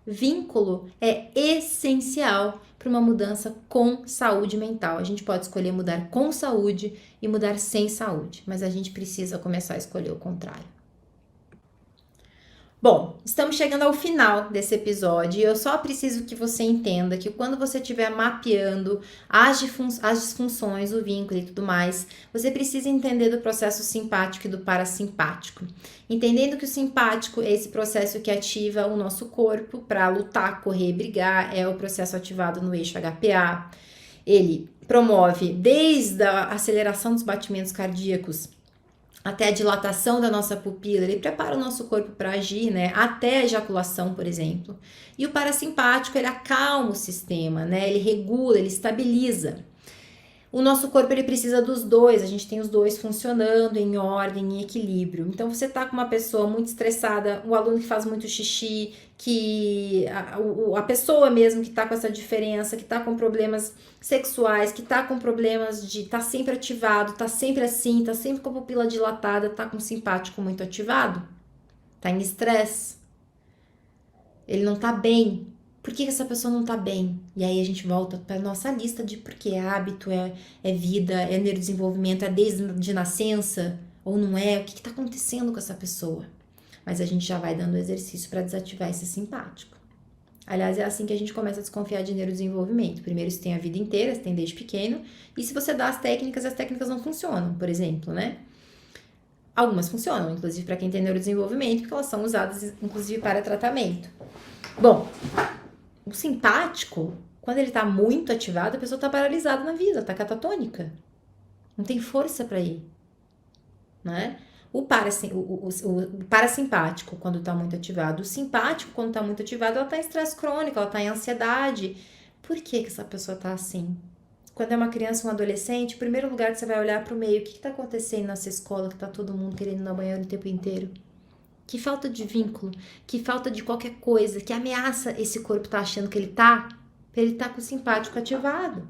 Vínculo é essencial para uma mudança com saúde mental. A gente pode escolher mudar com saúde e mudar sem saúde, mas a gente precisa começar a escolher o contrário. Bom, estamos chegando ao final desse episódio e eu só preciso que você entenda que quando você estiver mapeando as disfunções, o vínculo e tudo mais, você precisa entender do processo simpático e do parasimpático. Entendendo que o simpático é esse processo que ativa o nosso corpo para lutar, correr, brigar, é o processo ativado no eixo HPA. Ele promove desde a aceleração dos batimentos cardíacos até a dilatação da nossa pupila, ele prepara o nosso corpo para agir, né? Até a ejaculação, por exemplo. E o parasimpático, ele acalma o sistema, né? Ele regula, ele estabiliza. O nosso corpo, ele precisa dos dois, a gente tem os dois funcionando em ordem, em equilíbrio. Então, você tá com uma pessoa muito estressada, o aluno que faz muito xixi, que a pessoa mesmo que tá com essa diferença, que tá com problemas sexuais, que tá com problemas de tá sempre ativado, tá sempre assim, tá sempre com a pupila dilatada, tá com o simpático muito ativado, tá em estresse, ele não tá bem. Por que essa pessoa não tá bem? E aí a gente volta para nossa lista de porque é hábito, é vida, é neurodesenvolvimento, é desde nascença ou não é? O que tá acontecendo com essa pessoa? Mas a gente já vai dando exercício para desativar esse simpático. Aliás, é assim que a gente começa a desconfiar de neurodesenvolvimento. Primeiro, se tem a vida inteira, se tem desde pequeno. E se você dá as técnicas não funcionam, por exemplo, né? Algumas funcionam, inclusive para quem tem neurodesenvolvimento, porque elas são usadas, inclusive, para tratamento. Bom, o simpático, quando ele tá muito ativado, a pessoa tá paralisada na vida, tá catatônica. Não tem força para ir, né? O parasimpático, quando tá muito ativado. O simpático, quando tá muito ativado, ela tá em estresse crônico, ela tá em ansiedade. Por que essa pessoa tá assim? Quando é uma criança ou um adolescente, o primeiro lugar que você vai olhar pro meio, o que tá acontecendo nessa escola que tá todo mundo querendo ir no banheiro o tempo inteiro? Que falta de vínculo, que falta de qualquer coisa, que ameaça esse corpo tá achando que ele tá com o simpático ativado.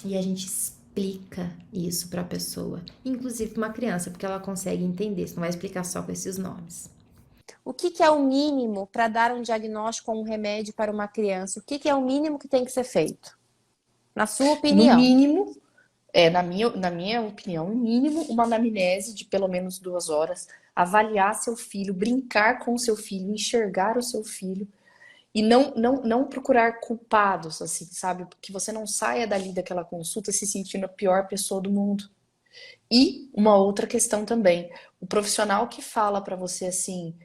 E a gente explica isso pra pessoa, inclusive pra uma criança, porque ela consegue entender, você não vai explicar só com esses nomes. O que é o mínimo para dar um diagnóstico ou um remédio para uma criança? O que é o mínimo que tem que ser feito? Na sua opinião? No mínimo, na minha opinião, no mínimo, uma anamnese de pelo menos 2 horas, avaliar seu filho, brincar com o seu filho, enxergar o seu filho E não procurar culpados, assim, sabe? Que você não saia dali daquela consulta se sentindo a pior pessoa do mundo. E uma outra questão também, o profissional que fala pra você assim,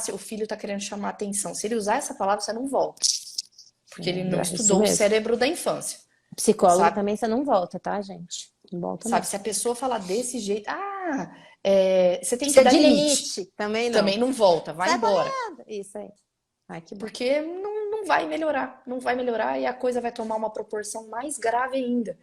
seu filho tá querendo chamar atenção. Se ele usar essa palavra, você não volta. Porque ele não Isso estudou o mesmo. cérebro da infância. Psicólogo Sabe? também você não volta, tá, gente? Não volta Sabe, não. se a pessoa falar desse jeito, você tem que Precisa dar de limite. também não. Também não volta, vai Sai embora. correndo. Isso aí. Ai, que bom. Porque não vai melhorar. Não vai melhorar e a coisa vai tomar uma proporção mais grave ainda.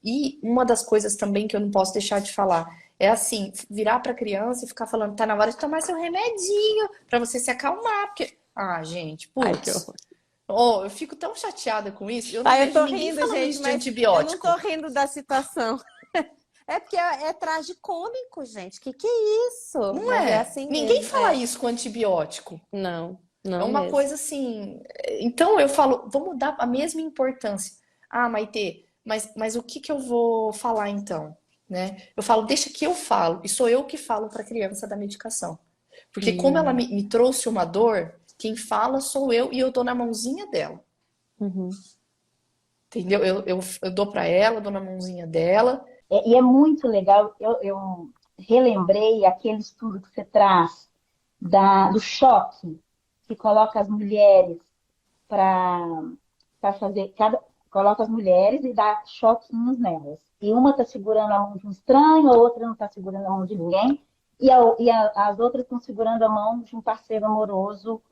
E uma das coisas também que eu não posso deixar de falar é assim, virar pra criança e ficar falando, tá na hora de tomar seu remedinho pra você se acalmar. Porque, gente, Ai, que putz. horror. Eu fico tão chateada com isso. Eu não Eu vejo tô ninguém rindo, falando gente, isso de mas antibiótico. eu não tô rindo da situação. É porque é tragicômico, gente. Que é isso? Não Mas é? assim Ninguém mesmo. fala isso com antibiótico. Não É uma mesmo. coisa assim. Então eu falo, vamos dar a mesma importância. Maitê, mas o que eu vou falar então? Né? Eu falo, deixa que eu falo. E sou eu que falo para a criança da medicação. Porque como ela me trouxe uma dor, quem fala sou eu e eu dou na mãozinha dela. Uhum. Entendeu? Eu dou para ela, dou na mãozinha dela. E é muito legal, eu relembrei aquele estudo que você traz do choque que coloca as mulheres para fazer, coloca as mulheres e dá choquinhos nelas. E uma está segurando a mão de um estranho, a outra não está segurando a mão de ninguém, as outras estão segurando a mão de um parceiro amoroso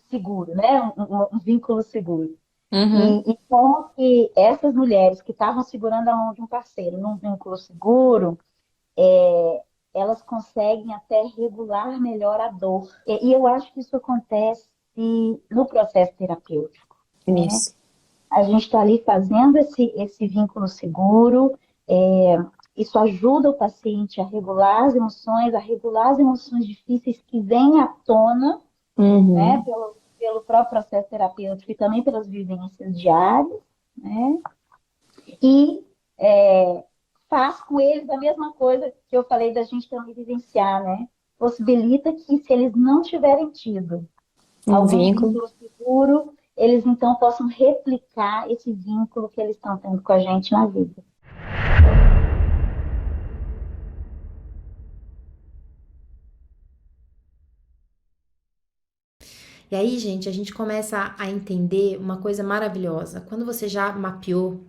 seguro, né? Um vínculo seguro. Uhum. E como que essas mulheres que estavam segurando a mão de um parceiro num vínculo seguro, elas conseguem até regular melhor a dor. E eu acho que isso acontece no processo terapêutico. Isso. Né? A gente está ali fazendo esse vínculo seguro, isso ajuda o paciente a regular as emoções difíceis que vêm à tona, né, pelo próprio processo terapêutico e também pelas vivências diárias, né? E faz com eles a mesma coisa que eu falei da gente também vivenciar, né? Possibilita que, se eles não tiverem tido algum vínculo seguro, eles então possam replicar esse vínculo que eles estão tendo com a gente na vida. E aí, gente, a gente começa a entender uma coisa maravilhosa. Quando você já mapeou,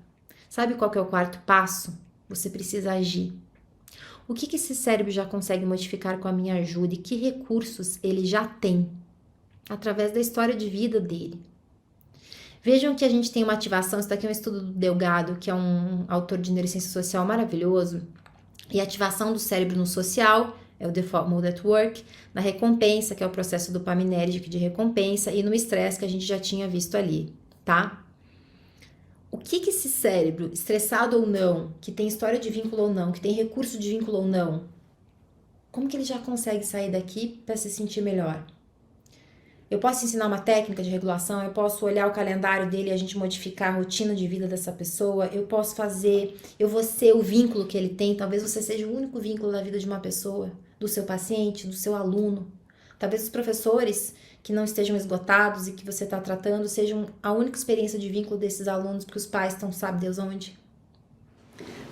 sabe qual que é o quarto passo? Você precisa agir. O que esse cérebro já consegue modificar com a minha ajuda e que recursos ele já tem através da história de vida dele? Vejam que a gente tem uma ativação, isso daqui é um estudo do Delgado, que é um autor de neurociência social maravilhoso, e a ativação do cérebro no social é o Default Mode at Work, na recompensa, que é o processo dopaminérgico de recompensa, e no estresse, que a gente já tinha visto ali, tá? O que esse cérebro, estressado ou não, que tem história de vínculo ou não, que tem recurso de vínculo ou não, como que ele já consegue sair daqui para se sentir melhor? Eu posso ensinar uma técnica de regulação, eu posso olhar o calendário dele e a gente modificar a rotina de vida dessa pessoa, eu vou ser o vínculo que ele tem, talvez você seja o único vínculo da vida de uma pessoa, do seu paciente, do seu aluno. Talvez os professores que não estejam esgotados e que você está tratando sejam a única experiência de vínculo desses alunos, porque os pais estão sabe Deus onde.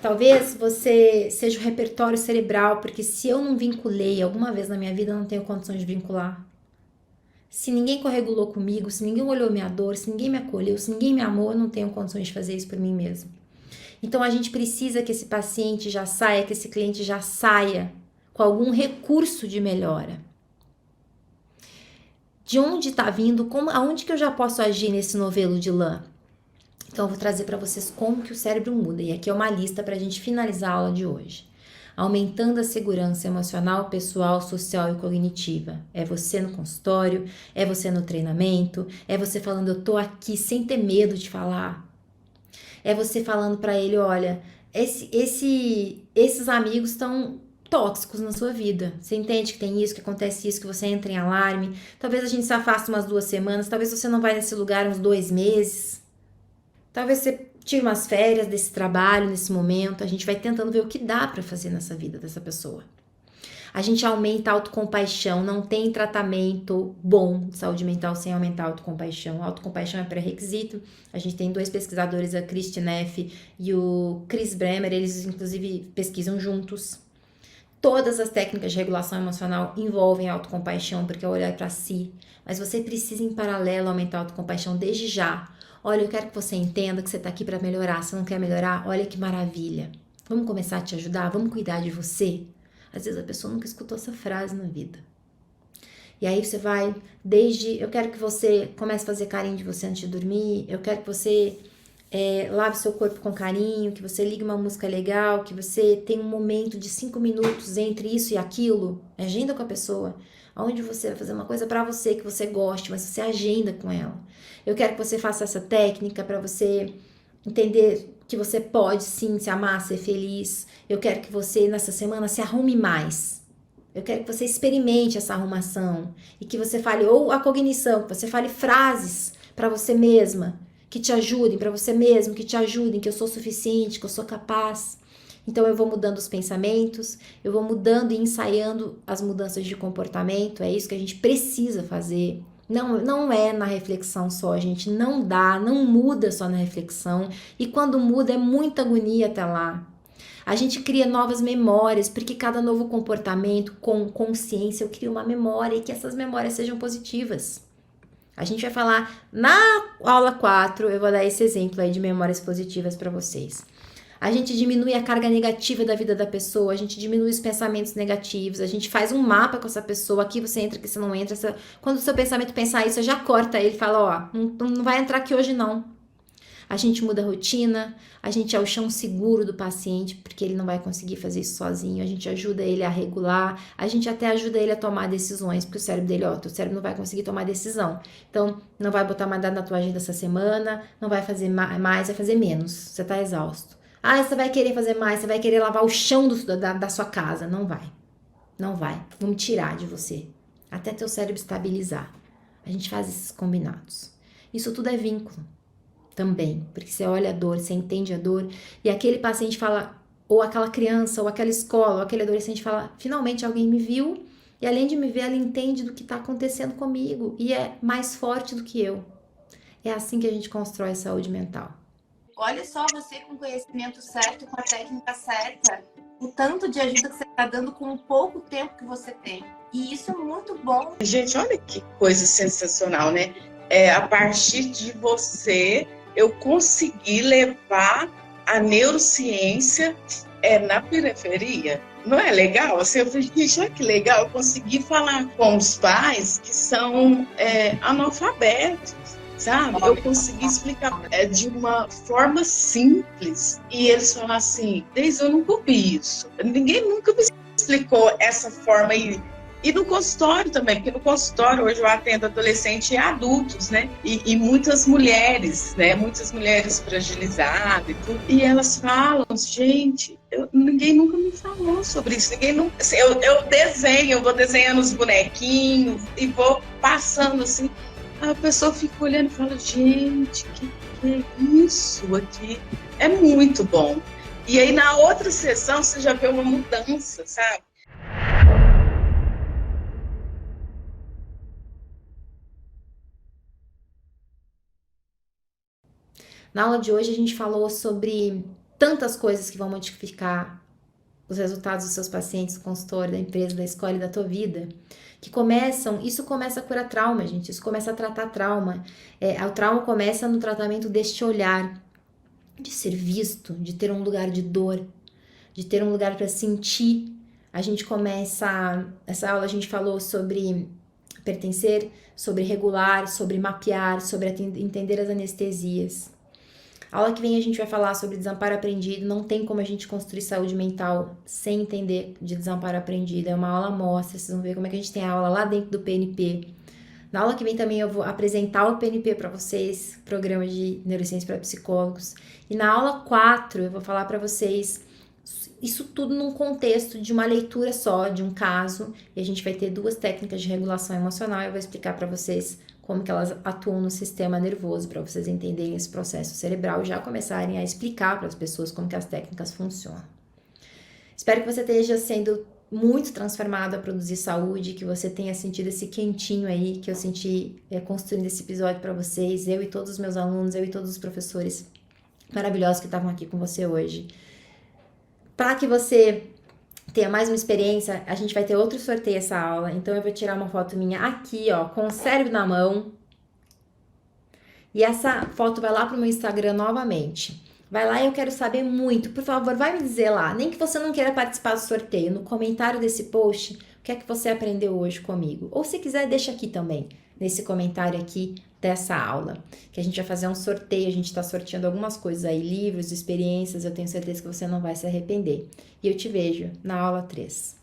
Talvez você seja o repertório cerebral, porque se eu não vinculei alguma vez na minha vida, eu não tenho condições de vincular. Se ninguém corregulou comigo, se ninguém olhou minha dor, se ninguém me acolheu, se ninguém me amou, eu não tenho condições de fazer isso por mim mesmo. Então a gente precisa que esse paciente já saia, que esse cliente já saia com algum recurso de melhora. De onde está vindo, aonde que eu já posso agir nesse novelo de lã? Então eu vou trazer para vocês como que o cérebro muda. E aqui é uma lista para a gente finalizar a aula de hoje. Aumentando a segurança emocional, pessoal, social e cognitiva. É você no consultório, é você no treinamento, é você falando, eu tô aqui sem ter medo de falar. É você falando para ele, olha, esses amigos estão tóxicos na sua vida. Você entende que tem isso, que acontece isso, que você entra em alarme. Talvez a gente se afaste umas 2 semanas, talvez você não vai nesse lugar uns 2 meses. Talvez você tire umas férias desse trabalho, nesse momento. A gente vai tentando ver o que dá para fazer nessa vida dessa pessoa. A gente aumenta a autocompaixão, não tem tratamento bom de saúde mental sem aumentar a autocompaixão. A autocompaixão é pré-requisito. A gente tem 2 pesquisadores, a Kristin Neff e o Chris Bremer, eles inclusive pesquisam juntos. Todas as técnicas de regulação emocional envolvem a autocompaixão, porque é olhar para si. Mas você precisa, em paralelo, aumentar a autocompaixão desde já. Olha, eu quero que você entenda que você está aqui para melhorar. Se não quer melhorar, olha que maravilha. Vamos começar a te ajudar? Vamos cuidar de você? Às vezes a pessoa nunca escutou essa frase na vida. E aí você vai desde... Eu quero que você comece a fazer carinho de você antes de dormir. Eu quero que você lave seu corpo com carinho, que você ligue uma música legal, que você tenha um momento de 5 minutos entre isso e aquilo. Agenda com a pessoa. Onde você vai fazer uma coisa para você que você goste, mas você agenda com ela. Eu quero que você faça essa técnica para você entender que você pode sim se amar, ser feliz. Eu quero que você nessa semana se arrume mais. Eu quero que você experimente essa arrumação e que você fale, ou a cognição, que você fale frases para você mesma, que te ajudem, para você mesmo, que te ajudem, que eu sou suficiente, que eu sou capaz. Então eu vou mudando os pensamentos, eu vou mudando e ensaiando as mudanças de comportamento, é isso que a gente precisa fazer. Não é na reflexão só, gente, não dá, não muda só na reflexão, e quando muda é muita agonia até lá. A gente cria novas memórias, porque cada novo comportamento, com consciência, eu crio uma memória e que essas memórias sejam positivas. A gente vai falar na aula 4, eu vou dar esse exemplo aí de memórias positivas para vocês. A gente diminui a carga negativa da vida da pessoa, a gente diminui os pensamentos negativos, a gente faz um mapa com essa pessoa, aqui você entra, aqui você não entra. Quando o seu pensamento pensar isso, você já corta ele e fala, ó, não vai entrar aqui hoje não. A gente muda a rotina, a gente é o chão seguro do paciente, porque ele não vai conseguir fazer isso sozinho, a gente ajuda ele a regular, a gente até ajuda ele a tomar decisões, porque o cérebro dele, ó, teu cérebro não vai conseguir tomar decisão. Então, não vai botar mais nada na tua agenda essa semana, não vai fazer mais, vai fazer menos, você tá exausto. Ah, você vai querer fazer mais, você vai querer lavar o chão da sua casa. Não vai. Não vai. Vamos tirar de você. Até teu cérebro estabilizar. A gente faz esses combinados. Isso tudo é vínculo também. Porque você olha a dor, você entende a dor. E aquele paciente fala, ou aquela criança, ou aquela escola, ou aquele adolescente fala, finalmente alguém me viu. E além de me ver, ela entende do que está acontecendo comigo. E é mais forte do que eu. É assim que a gente constrói a saúde mental. Olha só, você com o conhecimento certo, com a técnica certa, o tanto de ajuda que você está dando com o pouco tempo que você tem. E isso é muito bom. Gente, olha que coisa sensacional, né? A partir de você, eu consegui levar a neurociência na periferia. Não é legal? Assim, eu falei, olha que legal, eu consegui falar com os pais que são analfabetos. Sabe? Eu consegui explicar de uma forma simples. E eles falaram assim, Deise, eu nunca ouvi isso. Ninguém nunca me explicou essa forma. E no consultório também, porque no consultório hoje eu atendo adolescentes e adultos, né? E muitas mulheres, né? Muitas mulheres fragilizadas e tudo. E elas falam, gente, ninguém nunca me falou sobre isso. Ninguém nunca... Assim, eu desenho, eu vou desenhando os bonequinhos e vou passando assim... A pessoa fica olhando e fala, gente, que é isso aqui? É muito bom. E aí, na outra sessão, você já vê uma mudança, sabe? Na aula de hoje, a gente falou sobre tantas coisas que vão modificar os resultados dos seus pacientes, do consultório, da empresa, da escola e da tua vida. Isso começa a curar trauma, gente, isso começa a tratar trauma. O trauma começa no tratamento deste olhar, de ser visto, de ter um lugar de dor, de ter um lugar para sentir. Essa aula a gente falou sobre pertencer, sobre regular, sobre mapear, sobre entender as anestesias. A aula que vem a gente vai falar sobre desamparo aprendido. Não tem como a gente construir saúde mental sem entender de desamparo aprendido. É uma aula amostra, vocês vão ver como é que a gente tem a aula lá dentro do PNP. Na aula que vem também eu vou apresentar o PNP para vocês, programa de neurociência para psicólogos. E na aula 4 eu vou falar para vocês isso tudo num contexto de uma leitura só, de um caso. E a gente vai ter 2 técnicas de regulação emocional. Eu vou explicar para vocês como que elas atuam no sistema nervoso, para vocês entenderem esse processo cerebral e já começarem a explicar para as pessoas como que as técnicas funcionam. Espero que você esteja sendo muito transformado a produzir saúde, que você tenha sentido esse quentinho aí que eu senti construindo esse episódio para vocês, eu e todos os meus alunos, eu e todos os professores maravilhosos que estavam aqui com você hoje. Para que você tenha mais uma experiência, a gente vai ter outro sorteio essa aula, então eu vou tirar uma foto minha aqui, ó, com o cérebro na mão, e essa foto vai lá pro meu Instagram novamente. Vai lá e eu quero saber muito. Por favor, vai me dizer lá, nem que você não queira participar do sorteio, no comentário desse post, o que é que você aprendeu hoje comigo. Ou se quiser, deixa aqui também, nesse comentário aqui dessa aula, que a gente vai fazer um sorteio, a gente está sorteando algumas coisas aí, livros, experiências, eu tenho certeza que você não vai se arrepender. E eu te vejo na aula 3.